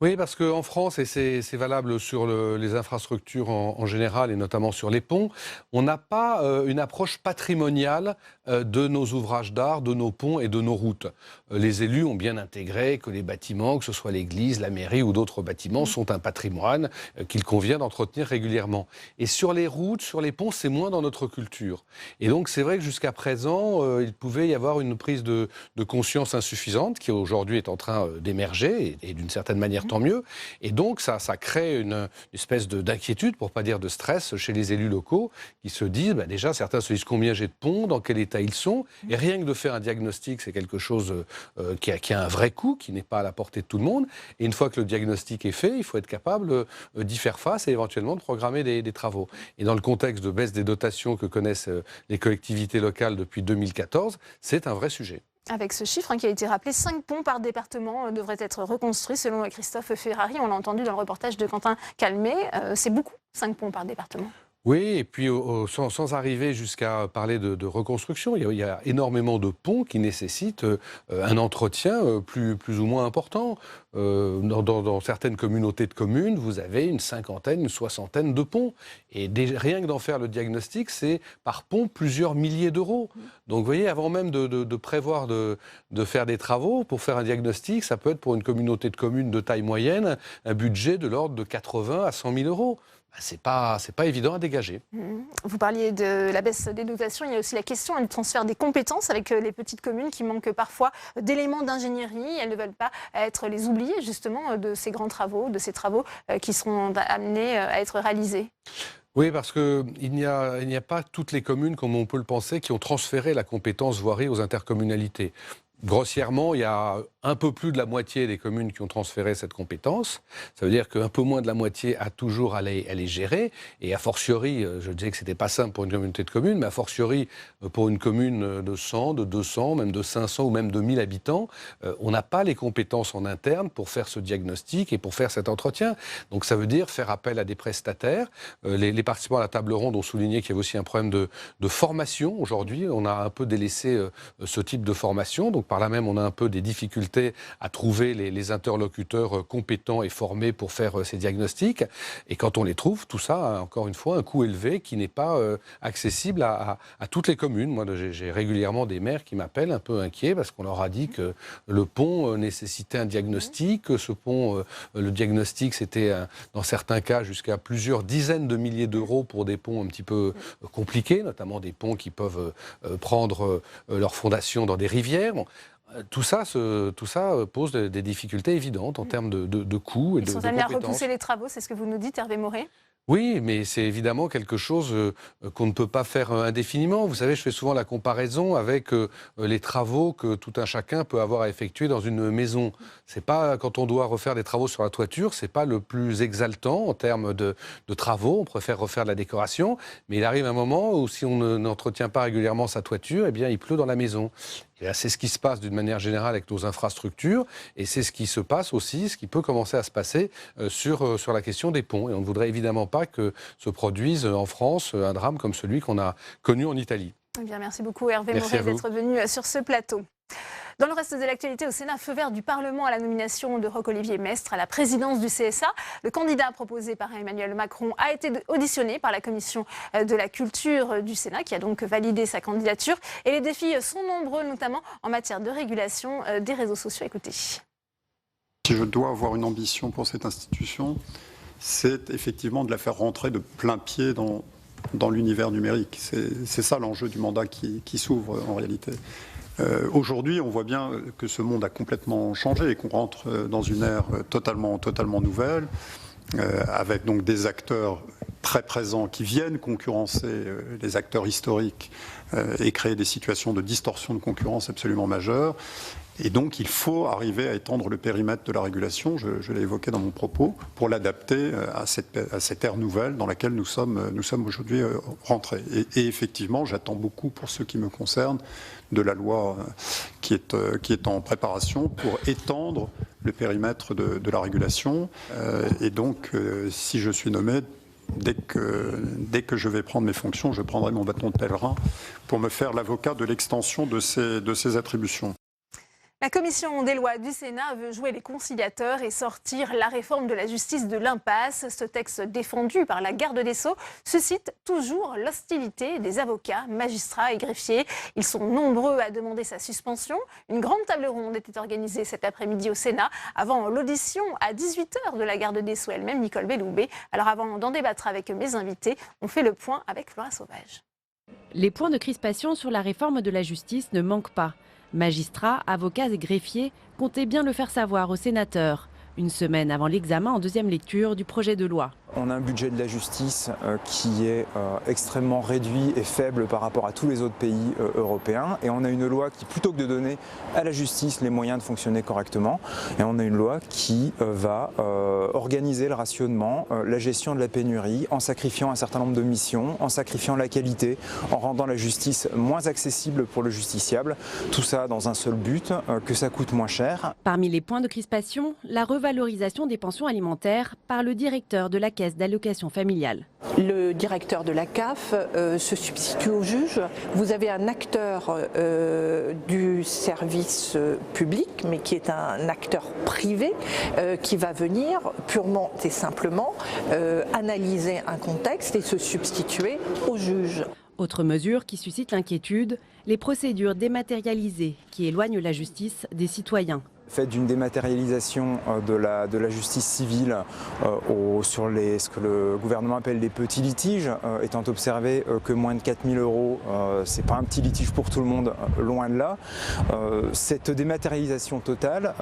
Oui, parce qu'en France, et c'est valable sur les infrastructures en général et notamment sur les ponts, on n'a pas une approche patrimoniale de nos ouvrages d'art, de nos ponts et de nos routes. Les élus ont bien intégré que les bâtiments, que ce soit l'église, la mairie ou d'autres bâtiments, sont un patrimoine qu'il convient d'entretenir régulièrement. Et sur les routes, sur les ponts, c'est moins dans notre culture. Et donc c'est vrai que jusqu'à présent, il pouvait y avoir une prise de conscience insuffisante qui aujourd'hui est en train d'émerger et d'une certaine manière tant mieux. Et donc ça crée une espèce d'inquiétude, pour ne pas dire de stress, chez les élus locaux qui se disent, déjà certains se disent combien j'ai de ponts, dans quel état ils sont. Et rien que de faire un diagnostic, c'est quelque chose qui a un vrai coût, qui n'est pas à la portée de tout le monde. Et une fois que le diagnostic est fait, il faut être capable d'y faire face et éventuellement de programmer des travaux. Et dans le contexte de baisse des dotations que connaissent les collectivités locales depuis 2014, c'est un vrai sujet. Avec ce chiffre qui a été rappelé, 5 ponts par département devraient être reconstruits selon Christophe Ferrari. On l'a entendu dans le reportage de Quentin Calmet. C'est beaucoup, 5 ponts par département. Oui, et puis sans arriver jusqu'à parler de reconstruction, il y a énormément de ponts qui nécessitent un entretien plus ou moins important. Dans certaines communautés de communes, vous avez une cinquantaine, une soixantaine de ponts. Et rien que d'en faire le diagnostic, c'est par pont plusieurs milliers d'euros. Donc vous voyez, avant même de prévoir de faire des travaux, pour faire un diagnostic, ça peut être pour une communauté de communes de taille moyenne, un budget de l'ordre de 80 à 100 000 euros. C'est pas évident à dégager. Vous parliez de la baisse des dotations, il y a aussi la question du transfert des compétences avec les petites communes qui manquent parfois d'éléments d'ingénierie. Elles ne veulent pas être les oubliées justement de ces grands travaux, de ces travaux qui seront amenés à être réalisés. Oui, parce qu'il n'y a pas toutes les communes, comme on peut le penser, qui ont transféré la compétence voirie aux intercommunalités. Grossièrement, il y a un peu plus de la moitié des communes qui ont transféré cette compétence. Ça veut dire qu'un peu moins de la moitié a toujours à les gérer. Et a fortiori, je disais que ce n'était pas simple pour une communauté de communes, mais a fortiori pour une commune de 100, de 200, même de 500 ou même de 1000 habitants, on n'a pas les compétences en interne pour faire ce diagnostic et pour faire cet entretien. Donc ça veut dire faire appel à des prestataires. Les participants à la table ronde ont souligné qu'il y avait aussi un problème de formation. Aujourd'hui, on a un peu délaissé ce type de formation. Donc par là même, on a un peu des difficultés à trouver les interlocuteurs compétents et formés pour faire ces diagnostics. Et quand on les trouve, tout ça a encore une fois un coût élevé qui n'est pas accessible à toutes les communes. Moi, j'ai régulièrement des maires qui m'appellent un peu inquiets parce qu'on leur a dit que le pont nécessitait un diagnostic, que ce pont, le diagnostic, c'était dans certains cas jusqu'à plusieurs dizaines de milliers d'euros pour des ponts un petit peu compliqués, notamment des ponts qui peuvent prendre leur fondation dans des rivières. Bon, tout ça pose des difficultés évidentes en termes de coûts et de compétences. Ils sont amenés à repousser les travaux, c'est ce que vous nous dites, Hervé Moret ? Oui, mais c'est évidemment quelque chose qu'on ne peut pas faire indéfiniment. Vous savez, je fais souvent la comparaison avec les travaux que tout un chacun peut avoir à effectuer dans une maison. C'est pas quand on doit refaire des travaux sur la toiture, c'est pas le plus exaltant en termes de travaux. On préfère refaire de la décoration, mais il arrive un moment où si on n'entretient pas régulièrement sa toiture, eh bien, il pleut dans la maison. Et là, c'est ce qui se passe d'une manière générale avec nos infrastructures, et c'est ce qui se passe aussi, ce qui peut commencer à se passer sur la question des ponts. Et on ne voudrait évidemment pas que se produise en France un drame comme celui qu'on a connu en Italie. Eh bien, merci beaucoup Hervé Moret d'être venu sur ce plateau. Dans le reste de l'actualité au Sénat, feu vert du Parlement à la nomination de Roch-Olivier Maistre à la présidence du CSA. Le candidat proposé par Emmanuel Macron a été auditionné par la commission de la culture du Sénat qui a donc validé sa candidature. Et les défis sont nombreux, notamment en matière de régulation des réseaux sociaux. Écoutez. Si je dois avoir une ambition pour cette institution, c'est effectivement de la faire rentrer de plein pied dans l'univers numérique. C'est ça l'enjeu du mandat qui s'ouvre en réalité. Aujourd'hui, on voit bien que ce monde a complètement changé et qu'on rentre dans une ère totalement nouvelle, avec donc des acteurs très présents qui viennent concurrencer les acteurs historiques et créer des situations de distorsion de concurrence absolument majeures. Et donc, il faut arriver à étendre le périmètre de la régulation, je l'ai évoqué dans mon propos, pour l'adapter à cette ère nouvelle dans laquelle nous sommes aujourd'hui rentrés. Et effectivement, j'attends beaucoup, pour ce qui me concerne, de la loi qui est en préparation pour étendre le périmètre de la régulation. Et donc, si je suis nommé, dès que je vais prendre mes fonctions, je prendrai mon bâton de pèlerin pour me faire l'avocat de l'extension de ces attributions. La commission des lois du Sénat veut jouer les conciliateurs et sortir la réforme de la justice de l'impasse. Ce texte défendu par la garde des Sceaux suscite toujours l'hostilité des avocats, magistrats et greffiers. Ils sont nombreux à demander sa suspension. Une grande table ronde était organisée cet après-midi au Sénat avant l'audition à 18h de la garde des Sceaux elle-même, Nicole Belloubet. Alors avant d'en débattre avec mes invités, on fait le point avec Flora Sauvage. Les points de crispation sur la réforme de la justice ne manquent pas. Magistrats, avocats et greffiers comptaient bien le faire savoir aux sénateurs, une semaine avant l'examen en deuxième lecture du projet de loi. On a un budget de la justice qui est extrêmement réduit et faible par rapport à tous les autres pays européens. Et on a une loi qui, plutôt que de donner à la justice les moyens de fonctionner correctement, et on a une loi qui va organiser le rationnement, la gestion de la pénurie, en sacrifiant un certain nombre de missions, en sacrifiant la qualité, en rendant la justice moins accessible pour le justiciable. Tout ça dans un seul but, que ça coûte moins cher. Parmi les points de crispation, la revalorisation des pensions alimentaires par le directeur de la Caisse d'allocation familiale. Le directeur de la CAF se substitue au juge. Vous avez un acteur du service public, mais qui est un acteur privé, qui va venir purement et simplement analyser un contexte et se substituer au juge. Autre mesure qui suscite l'inquiétude, les procédures dématérialisées qui éloignent la justice des citoyens. Le fait d'une dématérialisation de la justice civile sur ce que le gouvernement appelle les petits litiges, étant observé que moins de 4 000 €, c'est pas un petit litige pour tout le monde, loin de là. Cette dématérialisation totale,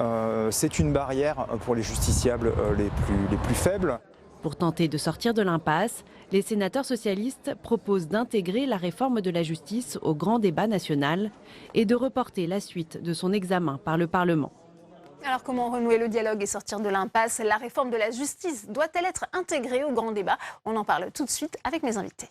c'est une barrière pour les justiciables les plus faibles. Pour tenter de sortir de l'impasse, les sénateurs socialistes proposent d'intégrer la réforme de la justice au grand débat national et de reporter la suite de son examen par le Parlement. Alors comment renouer le dialogue et sortir de l'impasse? La réforme de la justice doit-elle être intégrée au grand débat? On en parle tout de suite avec mes invités.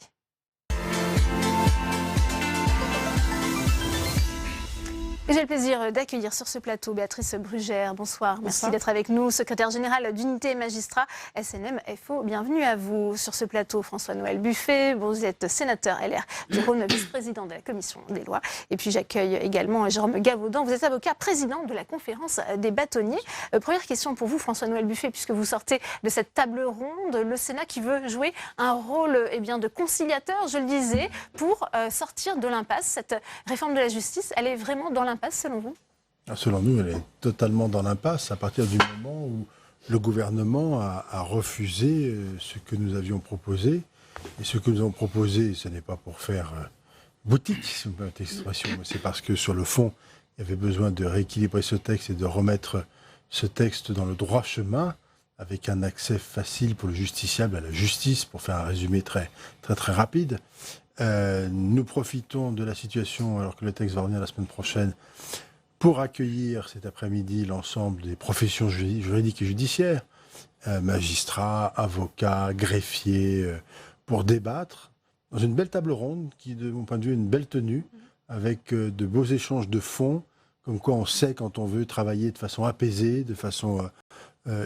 Et j'ai le plaisir d'accueillir sur ce plateau Béatrice Brugère. Bonsoir, merci d'être avec nous. Secrétaire générale d'Unité Magistrat SNM FO, bienvenue à vous. Sur ce plateau, François-Noël Buffet, vous êtes sénateur LR du Rhône, vice-président de la Commission des lois. Et puis j'accueille également Jérôme Gavaudan, vous êtes avocat, président de la Conférence des bâtonniers. Première question pour vous, François-Noël Buffet, puisque vous sortez de cette table ronde, le Sénat qui veut jouer un rôle de conciliateur, je le disais, pour sortir de l'impasse. Cette réforme de la justice, elle est vraiment dans l'impasse selon vous? Selon nous, elle est totalement dans l'impasse à partir du moment où le gouvernement a refusé ce que nous avions proposé. Et ce que nous avons proposé, ce n'est pas pour faire boutique, si vous me permettez l'expression, c'est parce que sur le fond, il y avait besoin de rééquilibrer ce texte et de remettre ce texte dans le droit chemin, avec un accès facile pour le justiciable à la justice, pour faire un résumé très rapide. Nous profitons de la situation, alors que le texte va revenir la semaine prochaine, pour accueillir cet après-midi l'ensemble des professions juridiques et judiciaires, magistrats, avocats, greffiers, pour débattre dans une belle table ronde qui, de mon point de vue, est une belle tenue, avec de beaux échanges de fond, comme quoi on sait quand on veut travailler de façon apaisée,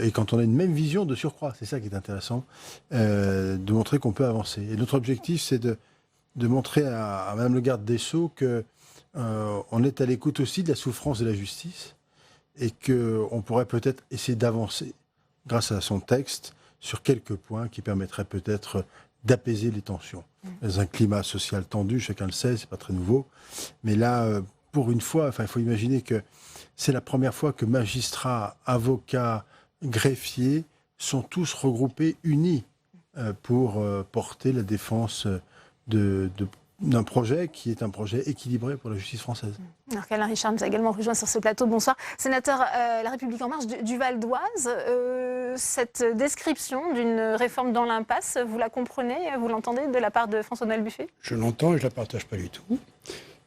et quand on a une même vision de surcroît, c'est ça qui est intéressant, de montrer qu'on peut avancer. Et notre objectif, c'est de montrer à Madame le garde des Sceaux qu'on est à l'écoute aussi de la souffrance de la justice et qu'on pourrait peut-être essayer d'avancer grâce à son texte sur quelques points qui permettraient peut-être d'apaiser les tensions. Dans un climat social tendu, chacun le sait, c'est pas très nouveau, mais là, pour une fois, il faut imaginer que c'est la première fois que magistrats, avocats, greffiers sont tous regroupés, unis, pour porter la défense d'un projet qui est un projet équilibré pour la justice française. Alors qu'Alain Richard nous a également rejoint sur ce plateau. Bonsoir. Sénateur La République En Marche du Val d'Oise, cette description d'une réforme dans l'impasse, vous la comprenez, vous l'entendez de la part de François-Noël Buffet? Je l'entends et je ne la partage pas du tout.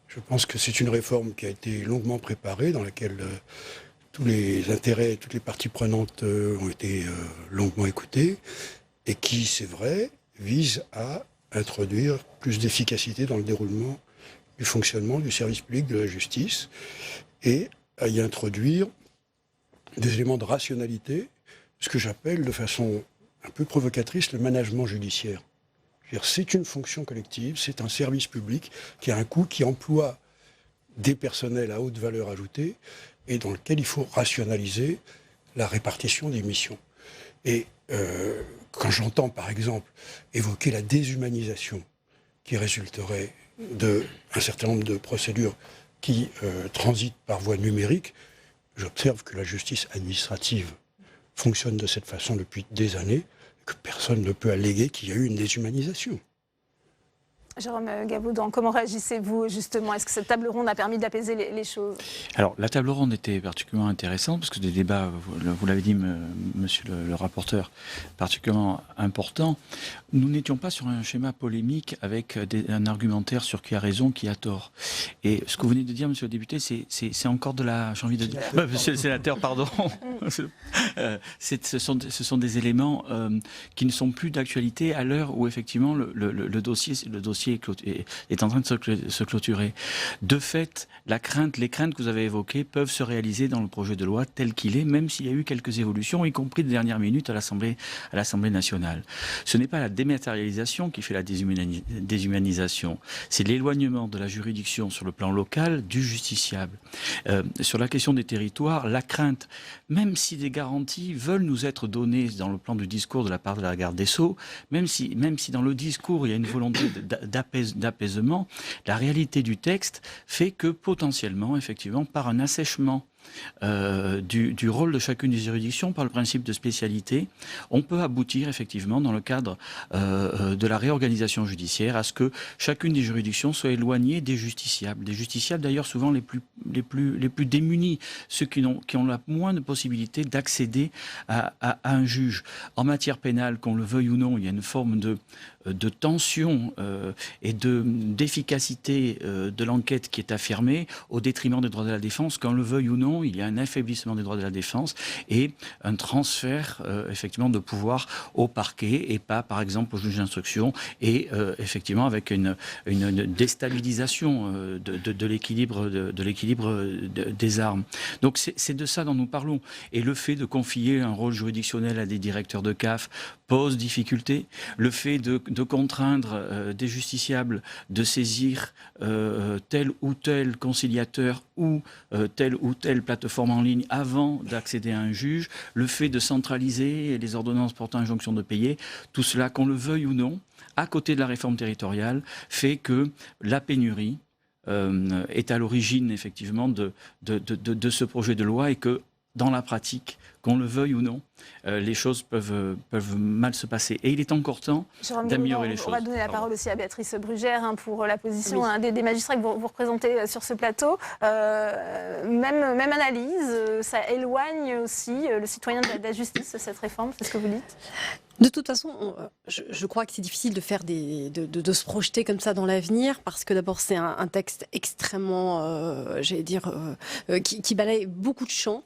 Je pense que c'est une réforme qui a été longuement préparée, dans laquelle tous les intérêts, toutes les parties prenantes ont été longuement écoutées, et qui, c'est vrai, vise à introduire plus d'efficacité dans le déroulement du fonctionnement du service public de la justice et à y introduire des éléments de rationalité, ce que j'appelle de façon un peu provocatrice le management judiciaire. C'est une fonction collective, c'est un service public qui a un coût, qui emploie des personnels à haute valeur ajoutée et dans lequel il faut rationaliser la répartition des missions. Et quand j'entends, par exemple, évoquer la déshumanisation qui résulterait d'un certain nombre de procédures qui transitent par voie numérique, j'observe que la justice administrative fonctionne de cette façon depuis des années, et que personne ne peut alléguer qu'il y a eu une déshumanisation. Jérôme Gaboudan, comment réagissez-vous justement? Est-ce que cette table ronde a permis d'apaiser les choses? Alors, la table ronde était particulièrement intéressante parce que des débats, vous l'avez dit, monsieur le rapporteur, particulièrement importants. Nous n'étions pas sur un schéma polémique avec un argumentaire sur qui a raison, qui a tort. Et ce que vous venez de dire, monsieur le député, c'est encore de la... J'ai envie de dire... monsieur le sénateur, pardon. Ce sont des éléments qui ne sont plus d'actualité à l'heure où effectivement le dossier est en train de se clôturer. De fait, les craintes que vous avez évoquées peuvent se réaliser dans le projet de loi tel qu'il est, même s'il y a eu quelques évolutions, y compris de dernière minute à l'Assemblée nationale. Ce n'est pas la dématérialisation qui fait la déshumanisation, c'est l'éloignement de la juridiction sur le plan local du justiciable. Sur la question des territoires, la crainte, même si des garanties veulent nous être données dans le plan du discours de la part de la garde des Sceaux, même si dans le discours il y a une volonté d'apaisement, la réalité du texte fait que potentiellement, effectivement, par un assèchement du rôle de chacune des juridictions, par le principe de spécialité, on peut aboutir effectivement dans le cadre de la réorganisation judiciaire à ce que chacune des juridictions soit éloignée des justiciables d'ailleurs souvent les plus démunis, ceux qui ont la moindre possibilité d'accéder à un juge. En matière pénale, qu'on le veuille ou non, il y a une forme de tension et d'efficacité de l'enquête qui est affirmée au détriment des droits de la défense. Qu'on le veuille ou non, il y a un affaiblissement des droits de la défense et un transfert effectivement de pouvoir au parquet et pas par exemple au juge d'instruction et effectivement avec une déstabilisation de l'équilibre des armes. Donc c'est de ça dont nous parlons. Et le fait de confier un rôle juridictionnel à des directeurs de CAF pose difficulté. Le fait de contraindre des justiciables de saisir tel ou tel conciliateur ou telle ou telle plateforme en ligne avant d'accéder à un juge, le fait de centraliser les ordonnances portant injonction de payer, tout cela, qu'on le veuille ou non, à côté de la réforme territoriale, fait que la pénurie est à l'origine effectivement de ce projet de loi et que dans la pratique, qu'on le veuille ou non, les choses peuvent mal se passer. Et il est encore temps d'améliorer les choses. On va donner la parole aussi à Béatrice Brugère pour la position des magistrats que vous représentez sur ce plateau. Même analyse, ça éloigne aussi le citoyen de la justice, cette réforme, c'est ce que vous dites? De toute façon, je crois que c'est difficile de faire de se projeter comme ça dans l'avenir, parce que d'abord c'est un texte extrêmement, qui balaye beaucoup de champs,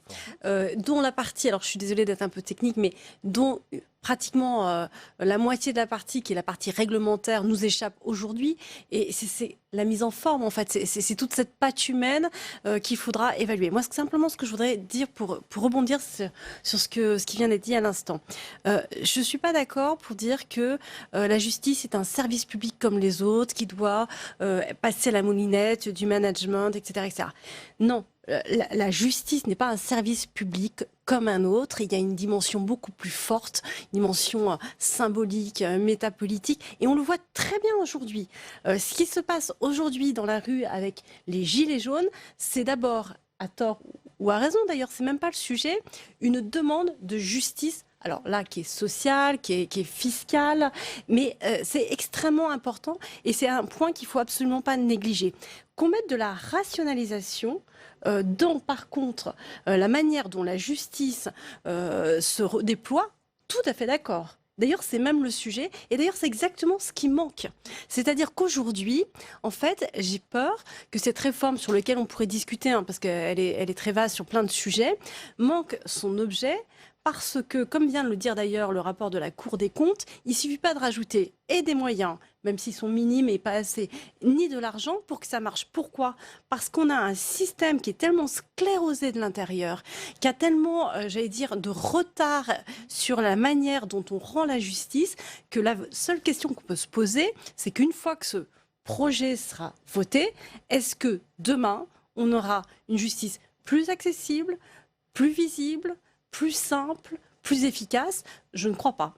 dont la partie, alors je suis désolée d'être un peu technique, mais dont pratiquement la moitié de la partie, qui est la partie réglementaire, nous échappe aujourd'hui. Et c'est la mise en forme, en fait. C'est toute cette patte humaine qu'il faudra évaluer. Moi, simplement, ce que je voudrais dire pour rebondir sur ce qui vient d'être dit à l'instant. Je ne suis pas d'accord pour dire que la justice est un service public comme les autres, qui doit passer la moulinette du management, etc. etc. Non. La justice n'est pas un service public comme un autre. Il y a une dimension beaucoup plus forte, une dimension symbolique, métapolitique. Et on le voit très bien aujourd'hui. Ce qui se passe aujourd'hui dans la rue avec les gilets jaunes, c'est d'abord, à tort ou à raison d'ailleurs, c'est même pas le sujet, une demande de justice. Alors là, qui est sociale, qui est fiscale, mais c'est extrêmement important et c'est un point qu'il ne faut absolument pas négliger. Qu'on mette de la rationalisation dans, par contre, la manière dont la justice se déploie, tout à fait d'accord. D'ailleurs, c'est même le sujet. Et d'ailleurs, c'est exactement ce qui manque. C'est-à-dire qu'aujourd'hui, en fait, j'ai peur que cette réforme sur laquelle on pourrait discuter, parce qu'elle est très vaste sur plein de sujets, manque son objet. Parce que, comme vient de le dire d'ailleurs le rapport de la Cour des comptes, il ne suffit pas de rajouter et des moyens, même s'ils sont minimes et pas assez, ni de l'argent pour que ça marche. Pourquoi ? Parce qu'on a un système qui est tellement sclérosé de l'intérieur, qui a tellement, de retard sur la manière dont on rend la justice, que la seule question qu'on peut se poser, c'est qu'une fois que ce projet sera voté, est-ce que demain, on aura une justice plus accessible, plus visible, plus simple, plus efficace? Je ne crois pas.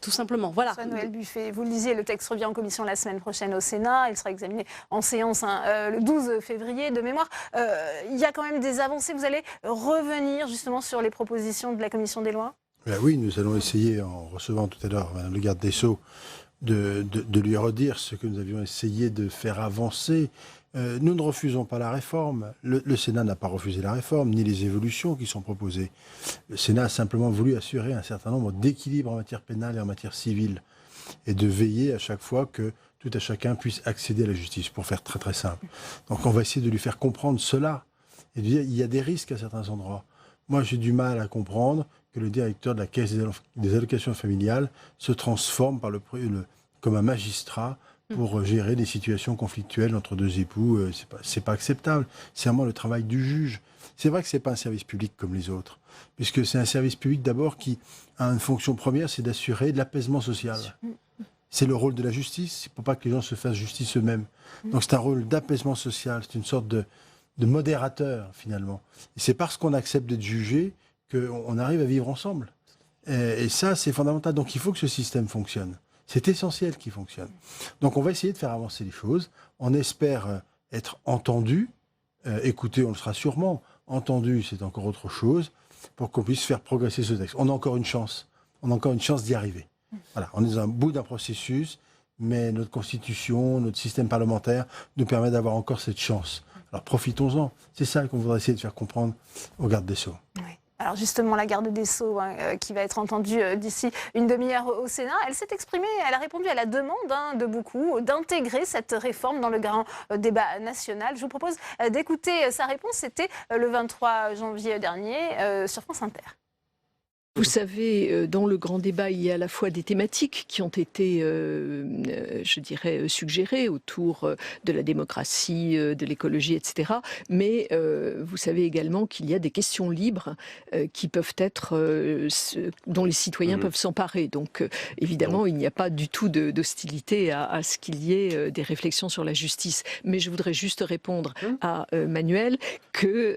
Tout simplement, voilà. Noël Buffet, vous le disiez, le texte revient en commission la semaine prochaine au Sénat. Il sera examiné en séance le 12 février de mémoire. Il y a quand même des avancées. Vous allez revenir justement sur les propositions de la commission des lois ? Oui, nous allons essayer, en recevant tout à l'heure Mme le garde des Sceaux, de lui redire ce que nous avions essayé de faire avancer. Nous ne refusons pas la réforme. Le Sénat n'a pas refusé la réforme, ni les évolutions qui sont proposées. Le Sénat a simplement voulu assurer un certain nombre d'équilibres en matière pénale et en matière civile, et de veiller à chaque fois que tout à chacun puisse accéder à la justice, pour faire très très simple. Donc on va essayer de lui faire comprendre cela, et de dire il y a des risques à certains endroits. Moi j'ai du mal à comprendre que le directeur de la Caisse des allocations familiales se transforme comme un magistrat pour gérer des situations conflictuelles entre deux époux. C'est pas acceptable. C'est vraiment le travail du juge. C'est vrai que c'est pas un service public comme les autres, puisque c'est un service public d'abord qui a une fonction première, c'est d'assurer de l'apaisement social. C'est le rôle de la justice. Il ne faut pas que les gens se fassent justice eux-mêmes. Donc c'est un rôle d'apaisement social. C'est une sorte de modérateur finalement. Et c'est parce qu'on accepte d'être jugé qu'on arrive à vivre ensemble. Et ça, c'est fondamental. Donc il faut que ce système fonctionne. C'est essentiel qu'il fonctionne. Donc on va essayer de faire avancer les choses. On espère être entendu. Écoutez, on le sera sûrement. Entendu, c'est encore autre chose, pour qu'on puisse faire progresser ce texte. On a encore une chance. On a encore une chance d'y arriver. Voilà, on est au bout d'un processus, mais notre constitution, notre système parlementaire nous permet d'avoir encore cette chance. Alors profitons-en. C'est ça qu'on voudrait essayer de faire comprendre au garde des Sceaux. Oui. Alors justement, la garde des Sceaux, qui va être entendue d'ici une demi-heure au Sénat, elle s'est exprimée, elle a répondu à la demande de beaucoup d'intégrer cette réforme dans le grand débat national. Je vous propose d'écouter sa réponse. C'était le 23 janvier dernier sur France Inter. Vous savez, dans le grand débat, il y a à la fois des thématiques qui ont été, je dirais, suggérées autour de la démocratie, de l'écologie, etc. Mais vous savez également qu'il y a des questions libres qui peuvent être, dont les citoyens peuvent s'emparer. Donc, évidemment, il n'y a pas du tout d'hostilité à ce qu'il y ait des réflexions sur la justice. Mais je voudrais juste répondre à Manuel que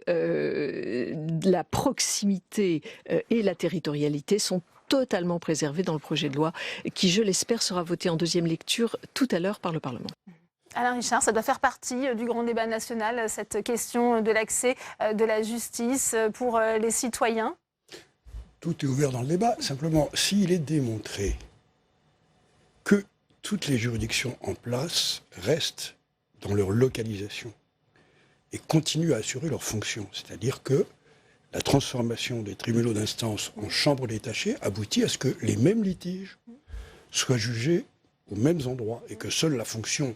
la proximité et la territorialité sont totalement préservées dans le projet de loi qui, je l'espère, sera voté en deuxième lecture tout à l'heure par le Parlement. Alain Richard, ça doit faire partie du grand débat national, cette question de l'accès de la justice pour les citoyens? Tout est ouvert dans le débat. Simplement, s'il est démontré que toutes les juridictions en place restent dans leur localisation et continuent à assurer leur fonction, c'est-à-dire que la transformation des tribunaux d'instance en chambres détachées aboutit à ce que les mêmes litiges soient jugés aux mêmes endroits et que seule la fonction,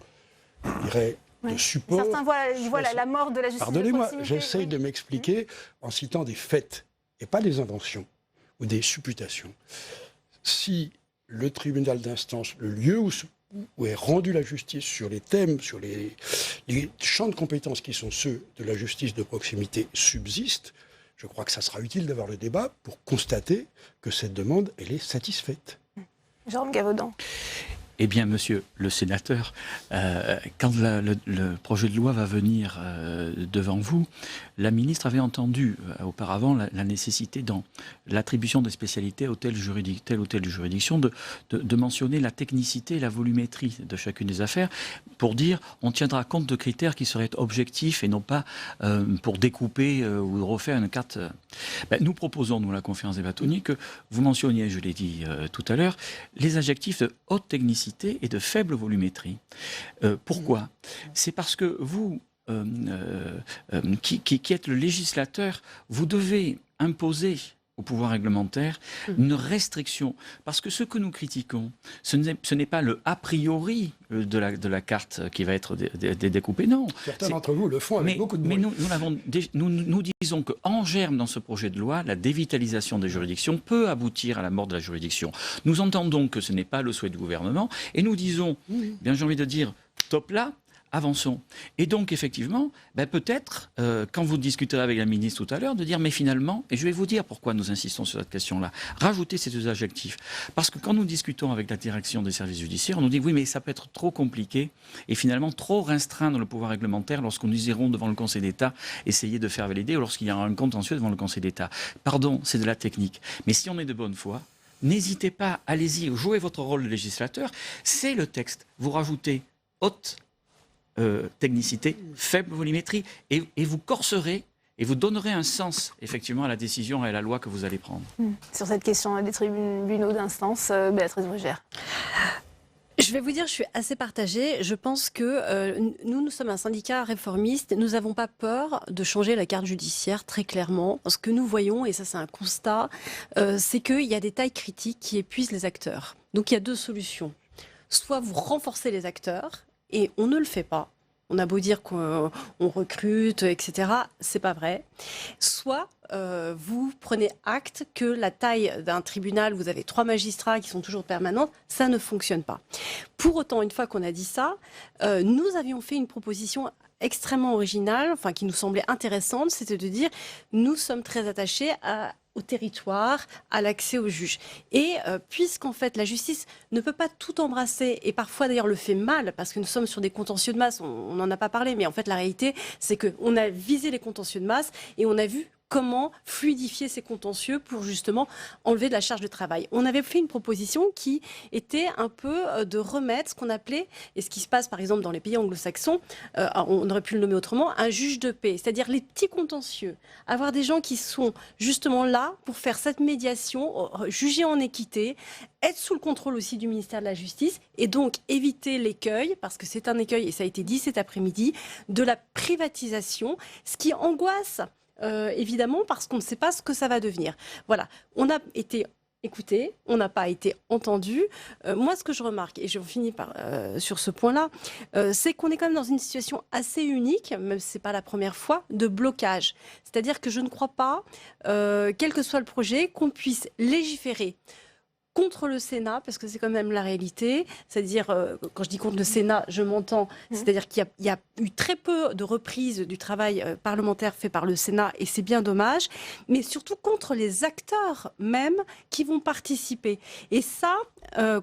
je dirais, de support... Certains voient la mort de la justice. Pardonnez-moi, j'essaye de m'expliquer en citant des faits et pas des inventions ou des supputations. Si le tribunal d'instance, le lieu où est rendue la justice sur les thèmes, sur les champs de compétences qui sont ceux de la justice de proximité subsiste, je crois que ça sera utile d'avoir le débat pour constater que cette demande, elle est satisfaite. Jérôme Gavaudan. Eh bien, monsieur le sénateur, quand le projet de loi va venir devant vous, la ministre avait entendu auparavant la nécessité dans l'attribution des spécialités à telle ou telle juridiction de mentionner la technicité et la volumétrie de chacune des affaires pour dire on tiendra compte de critères qui seraient objectifs et non pas pour découper ou refaire une carte. Nous proposons, nous, la conférence des bâtonniers, que vous mentionniez, je l'ai dit tout à l'heure, les adjectifs de haute technicité et de faible volumétrie. Pourquoi ? C'est parce que vous, qui êtes le législateur, vous devez imposer au pouvoir réglementaire une restriction. Parce que ce que nous critiquons, ce n'est pas le a priori de la carte qui va être découpée, non. Certains d'entre vous le font avec beaucoup de bruit. Mais nous disons qu'en germe dans ce projet de loi, la dévitalisation des juridictions peut aboutir à la mort de la juridiction. Nous entendons que ce n'est pas le souhait du gouvernement et nous disons, bien j'ai envie de dire, top là, avançons. Et donc, effectivement, peut-être, quand vous discuterez avec la ministre tout à l'heure, de dire, mais finalement, et je vais vous dire pourquoi nous insistons sur cette question-là, rajoutez ces deux adjectifs. Parce que quand nous discutons avec la direction des services judiciaires, on nous dit, oui, mais ça peut être trop compliqué et finalement trop restreindre le pouvoir réglementaire lorsque nous irons devant le Conseil d'État essayer de faire valider ou lorsqu'il y aura un contentieux devant le Conseil d'État. Pardon, c'est de la technique. Mais si on est de bonne foi, n'hésitez pas, allez-y, jouez votre rôle de législateur. C'est le texte. Vous rajoutez haute technicité, faible volumétrie, et vous corserez et vous donnerez un sens effectivement à la décision et à la loi que vous allez prendre. Sur cette question des tribunaux d'instance, Béatrice Brugère. Je vais vous dire, je suis assez partagée. Je pense que nous sommes un syndicat réformiste. Nous n'avons pas peur de changer la carte judiciaire, très clairement. Ce que nous voyons, et ça c'est un constat, c'est qu'il y a des tailles critiques qui épuisent les acteurs. Donc il y a deux solutions. Soit vous renforcez les acteurs, et on ne le fait pas. On a beau dire qu'on recrute, etc. C'est pas vrai. Soit vous prenez acte que la taille d'un tribunal, vous avez 3 magistrats qui sont toujours permanents, ça ne fonctionne pas. Pour autant, une fois qu'on a dit ça, nous avions fait une proposition extrêmement originale, enfin qui nous semblait intéressante, c'était de dire nous sommes très attachés au territoire, à l'accès aux juges. Et puisqu'en fait la justice ne peut pas tout embrasser, et parfois d'ailleurs le fait mal, parce que nous sommes sur des contentieux de masse, on n'en a pas parlé, mais en fait la réalité c'est qu'on a visé les contentieux de masse et on a vu comment fluidifier ces contentieux pour justement enlever de la charge de travail. On avait fait une proposition qui était un peu de remettre ce qu'on appelait, et ce qui se passe par exemple dans les pays anglo-saxons, on aurait pu le nommer autrement, un juge de paix, c'est-à-dire les petits contentieux. Avoir des gens qui sont justement là pour faire cette médiation, juger en équité, être sous le contrôle aussi du ministère de la Justice et donc éviter l'écueil, parce que c'est un écueil et ça a été dit cet après-midi, de la privatisation, ce qui angoisse évidemment parce qu'on ne sait pas ce que ça va devenir. Voilà, on a été écouté, on n'a pas été entendu. Moi, ce que je remarque, et je finis sur ce point-là, c'est qu'on est quand même dans une situation assez unique, même si ce n'est pas la première fois, de blocage. C'est-à-dire que je ne crois pas, quel que soit le projet, qu'on puisse légiférer contre le Sénat, parce que c'est quand même la réalité, c'est-à-dire, quand je dis contre le Sénat, je m'entends, c'est-à-dire qu'il y a eu très peu de reprises du travail parlementaire fait par le Sénat, et c'est bien dommage, mais surtout contre les acteurs même qui vont participer. Et ça,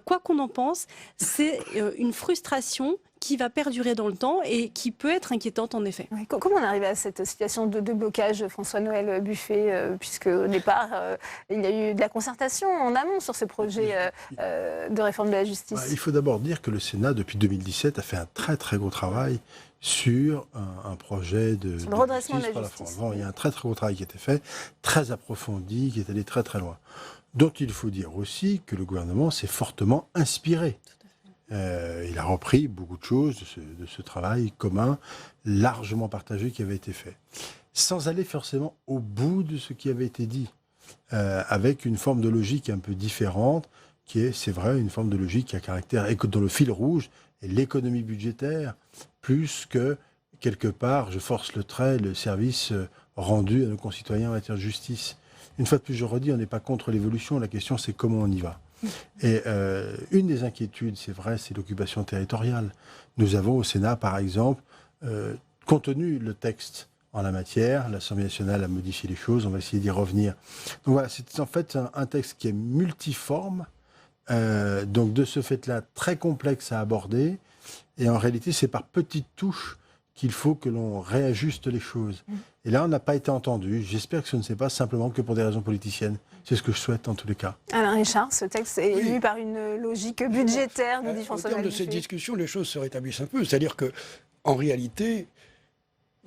quoi qu'on en pense, c'est une frustration qui va perdurer dans le temps et qui peut être inquiétante en effet. Oui, comment on est arrivé à cette situation de blocage, François-Noël Buffet, puisque au départ, il y a eu de la concertation en amont sur ce projet de réforme de la justice? Il faut d'abord dire que le Sénat, depuis 2017, a fait un très très gros travail sur un projet de redressement de la justice. justice. Il y a un très très gros travail qui a été fait, très approfondi, qui est allé très très loin. Dont il faut dire aussi que le gouvernement s'est fortement inspiré. Il a repris beaucoup de choses de ce travail commun, largement partagé, qui avait été fait. Sans aller forcément au bout de ce qui avait été dit, avec une forme de logique un peu différente, qui est, c'est vrai, une forme de logique qui a caractère, et dont le fil rouge est l'économie budgétaire, plus que, quelque part, je force le trait, le service rendu à nos concitoyens en matière de justice. Une fois de plus, je redis, on n'est pas contre l'évolution, la question c'est comment on y va. Et une des inquiétudes, c'est vrai, c'est l'occupation territoriale. Nous avons au Sénat, par exemple, contenu le texte en la matière. L'Assemblée nationale a modifié les choses, on va essayer d'y revenir. Donc voilà, c'est en fait un texte qui est multiforme, donc de ce fait-là, très complexe à aborder. Et en réalité, c'est par petites touches qu'il faut que l'on réajuste les choses. Et là, on n'a pas été entendu. J'espère que ce ne c'est pas simplement que pour des raisons politiciennes. C'est ce que je souhaite en tous les cas. Alain Richard, ce texte est élu par une logique budgétaire, nous dit François-Noël Buffet. Au terme de cette discussion, les choses se rétablissent un peu. C'est-à-dire qu'en réalité,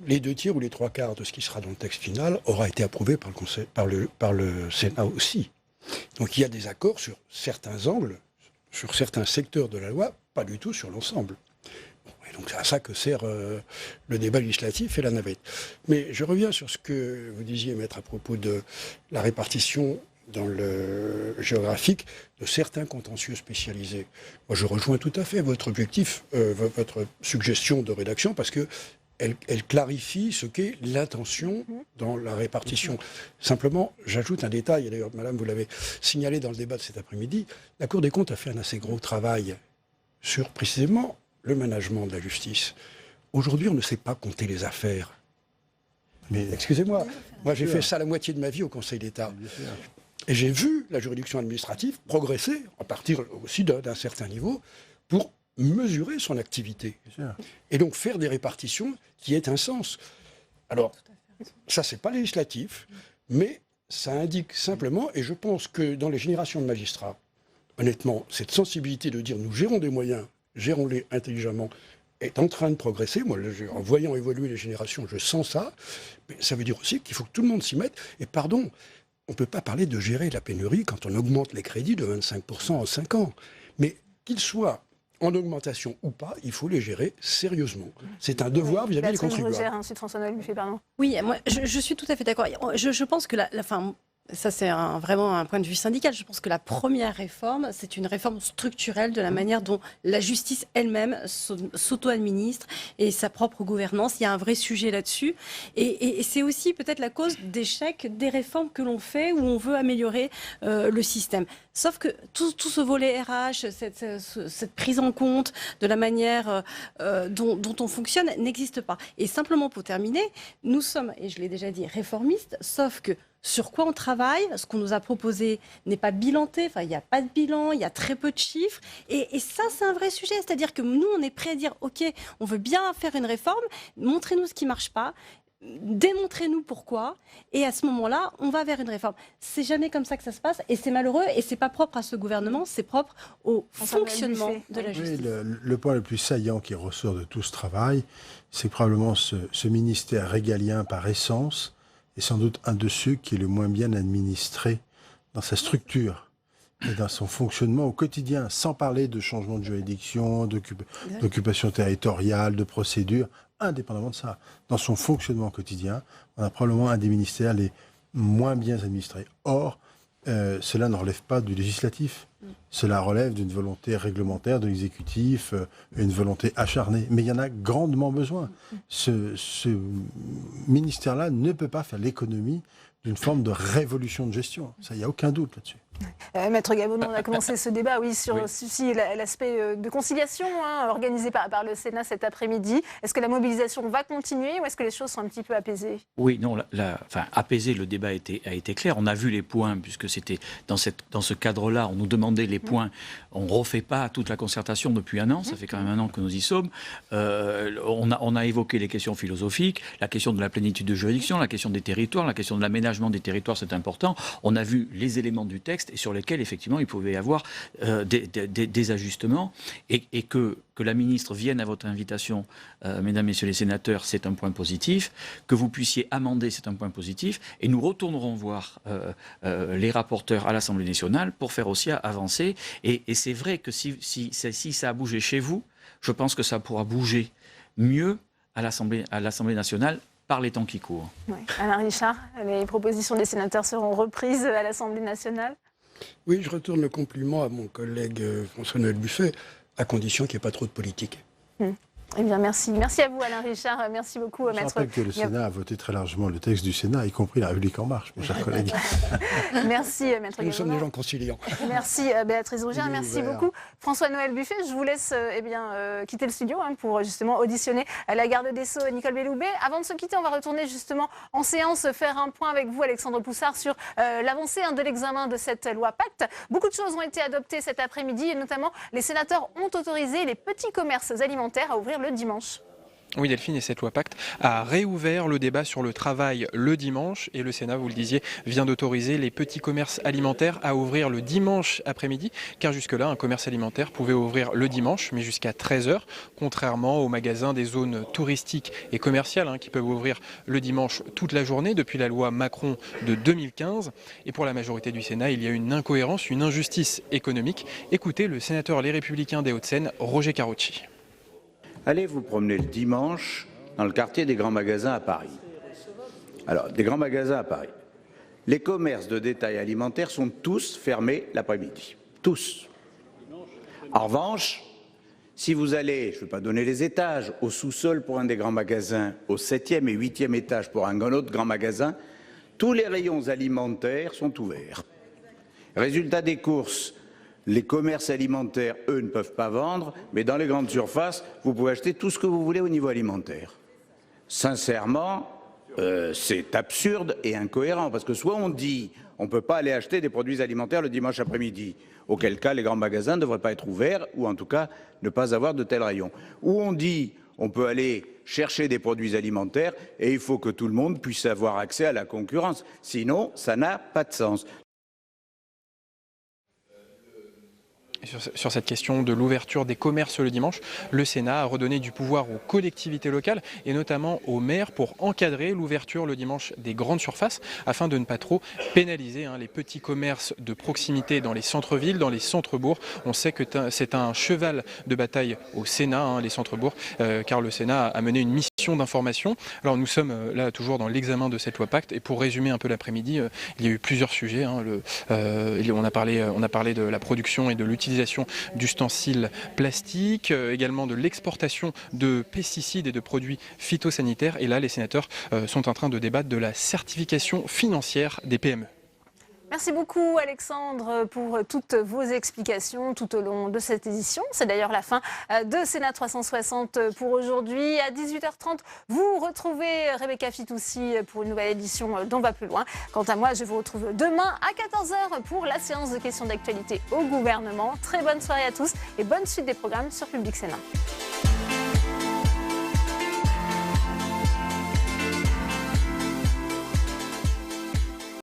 les 2 tiers ou les 3/4 de ce qui sera dans le texte final aura été approuvé par le Sénat aussi. Donc il y a des accords sur certains angles, sur certains secteurs de la loi, pas du tout sur l'ensemble. Et donc c'est à ça que sert le débat législatif et la navette. Mais je reviens sur ce que vous disiez, Maître, à propos de la répartition dans le géographique de certains contentieux spécialisés. Moi, je rejoins tout à fait votre objectif, votre suggestion de rédaction, parce que elle clarifie ce qu'est l'intention dans la répartition. Simplement, j'ajoute un détail, et d'ailleurs, Madame, vous l'avez signalé dans le débat de cet après-midi, la Cour des comptes a fait un assez gros travail sur, précisément, le management de la justice. Aujourd'hui, on ne sait pas compter les affaires. Mais excusez-moi, moi j'ai fait ça la moitié de ma vie au Conseil d'État. Et j'ai vu la juridiction administrative progresser, à partir aussi d'un certain niveau, pour mesurer son activité. Et donc faire des répartitions qui aient un sens. Alors, ça c'est pas législatif, mais ça indique simplement, et je pense que dans les générations de magistrats, honnêtement, cette sensibilité de dire nous gérons des moyens, gérons-les intelligemment, est en train de progresser. Moi, en voyant évoluer les générations, je sens ça. Mais ça veut dire aussi qu'il faut que tout le monde s'y mette. Et pardon, on ne peut pas parler de gérer la pénurie quand on augmente les crédits de 25% en 5 ans. Mais qu'il soit en augmentation ou pas, il faut les gérer sérieusement. C'est un devoir vis-à-vis des contribuables. Ensuite, François-Noël Buffet, pardon. Oui, moi, je suis tout à fait d'accord. Je pense que ça, c'est vraiment un point de vue syndical. Je pense que la première réforme, c'est une réforme structurelle de la manière dont la justice elle-même s'auto-administre et sa propre gouvernance. Il y a un vrai sujet là-dessus. Et c'est aussi peut-être la cause d'échec des réformes que l'on fait où on veut améliorer le système. Sauf que tout ce volet RH, cette prise en compte de la manière dont on fonctionne n'existe pas. Et simplement pour terminer, nous sommes, et je l'ai déjà dit, réformistes, sauf que sur quoi on travaille, ce qu'on nous a proposé n'est pas bilanté, enfin il n'y a pas de bilan, il y a très peu de chiffres, et ça c'est un vrai sujet, c'est-à-dire que nous on est prêts à dire ok, on veut bien faire une réforme, montrez-nous ce qui ne marche pas, démontrez-nous pourquoi, et à ce moment-là, on va vers une réforme. C'est jamais comme ça que ça se passe, et c'est malheureux, et c'est pas propre à ce gouvernement, c'est propre au fonctionnement de la justice. Le point le plus saillant qui ressort de tout ce travail, c'est probablement ce ministère régalien par essence, et sans doute un de ceux qui est le moins bien administré dans sa structure et dans son fonctionnement au quotidien, sans parler de changement de juridiction, d'occupation territoriale, de procédure, indépendamment de ça. Dans son fonctionnement quotidien, on a probablement un des ministères les moins bien administrés. Or, cela ne relève pas du législatif. Cela relève d'une volonté réglementaire de l'exécutif, une volonté acharnée. Mais il y en a grandement besoin. Ce ministère-là ne peut pas faire l'économie d'une forme de révolution de gestion. Ça, il n'y a aucun doute là-dessus. Maître Gabonneau, on a commencé ce débat sur l'aspect de conciliation organisé par le Sénat cet après-midi. Est-ce que la mobilisation va continuer ou est-ce que les choses sont un petit peu apaisées? Oui, non, apaisé, le débat a été clair. On a vu les points, puisque c'était dans ce cadre-là, on nous demandait les points. On ne refait pas toute la concertation depuis un an, ça fait quand même un an que nous y sommes. On a évoqué les questions philosophiques, la question de la plénitude de juridiction, la question des territoires, la question de l'aménagement des territoires, c'est important. On a vu les éléments du texte et sur lesquels, effectivement, il pouvait y avoir des ajustements. Et que la ministre vienne à votre invitation, mesdames, messieurs les sénateurs, c'est un point positif. Que vous puissiez amender, c'est un point positif. Et nous retournerons voir les rapporteurs à l'Assemblée nationale pour faire aussi avancer. Et c'est vrai que si ça a bougé chez vous, je pense que ça pourra bouger mieux à l'Assemblée nationale par les temps qui courent. Oui. Alain Richard, les propositions des sénateurs seront reprises à l'Assemblée nationale? Oui, je retourne le compliment à mon collègue François-Noël Buffet, à condition qu'il n'y ait pas trop de politique. Eh bien, merci. Merci à vous, Alain Richard. Merci beaucoup, Maître. Je rappelle que le Sénat a voté très largement le texte du Sénat, y compris la République En Marche, mes chers collègues. Merci, Maître Gabonneau. Nous sommes des gens conciliants. Merci, Béatrice Rougien. Merci beaucoup. François-Noël Buffet, je vous laisse quitter le studio pour justement auditionner la garde des Sceaux, Nicole Belloubet. Avant de se quitter, on va retourner justement en séance faire un point avec vous, Alexandre Poussard, sur l'avancée de l'examen de cette loi Pacte. Beaucoup de choses ont été adoptées cet après-midi et notamment les sénateurs ont autorisé les petits commerces alimentaires à ouvrir le dimanche. Oui, Delphine, et cette loi Pacte a réouvert le débat sur le travail le dimanche. Et le Sénat, vous le disiez, vient d'autoriser les petits commerces alimentaires à ouvrir le dimanche après-midi. Car jusque-là, un commerce alimentaire pouvait ouvrir le dimanche, mais jusqu'à 13h, contrairement aux magasins des zones touristiques et commerciales qui peuvent ouvrir le dimanche toute la journée depuis la loi Macron de 2015. Et pour la majorité du Sénat, il y a une incohérence, une injustice économique. Écoutez le sénateur Les Républicains des Hauts-de-Seine, Roger Carucci. Allez vous promener le dimanche dans le quartier des grands magasins à Paris. Alors, des grands magasins à Paris. Les commerces de détail alimentaire sont tous fermés l'après-midi. Tous. En revanche, si vous allez, je ne vais pas donner les étages, au sous-sol pour un des grands magasins, au 7e et 8e étage pour un autre grand magasin, tous les rayons alimentaires sont ouverts. Résultat des courses. Les commerces alimentaires, eux, ne peuvent pas vendre, mais dans les grandes surfaces, vous pouvez acheter tout ce que vous voulez au niveau alimentaire. Sincèrement, c'est absurde et incohérent, parce que soit on dit on ne peut pas aller acheter des produits alimentaires le dimanche après-midi, auquel cas les grands magasins ne devraient pas être ouverts, ou en tout cas ne pas avoir de tels rayons. Ou on dit on peut aller chercher des produits alimentaires et il faut que tout le monde puisse avoir accès à la concurrence. Sinon, ça n'a pas de sens. Sur cette question de l'ouverture des commerces le dimanche, le Sénat a redonné du pouvoir aux collectivités locales et notamment aux maires pour encadrer l'ouverture le dimanche des grandes surfaces afin de ne pas trop pénaliser les petits commerces de proximité dans les centres-villes, dans les centres-bourgs. On sait que c'est un cheval de bataille au Sénat, les centres-bourgs, car le Sénat a mené une mission d'information. Alors nous sommes là toujours dans l'examen de cette loi Pacte et pour résumer un peu l'après-midi, il y a eu plusieurs sujets. On a parlé de la production et de l'utilisation d'ustensiles plastiques, également de l'exportation de pesticides et de produits phytosanitaires. Et là, les sénateurs sont en train de débattre de la certification financière des PME. Merci beaucoup Alexandre pour toutes vos explications tout au long de cette édition. C'est d'ailleurs la fin de Sénat 360 pour aujourd'hui. À 18h30, vous retrouvez Rebecca Fitoussi pour une nouvelle édition d'On va plus loin. Quant à moi, je vous retrouve demain à 14h pour la séance de questions d'actualité au gouvernement. Très bonne soirée à tous et bonne suite des programmes sur Public Sénat.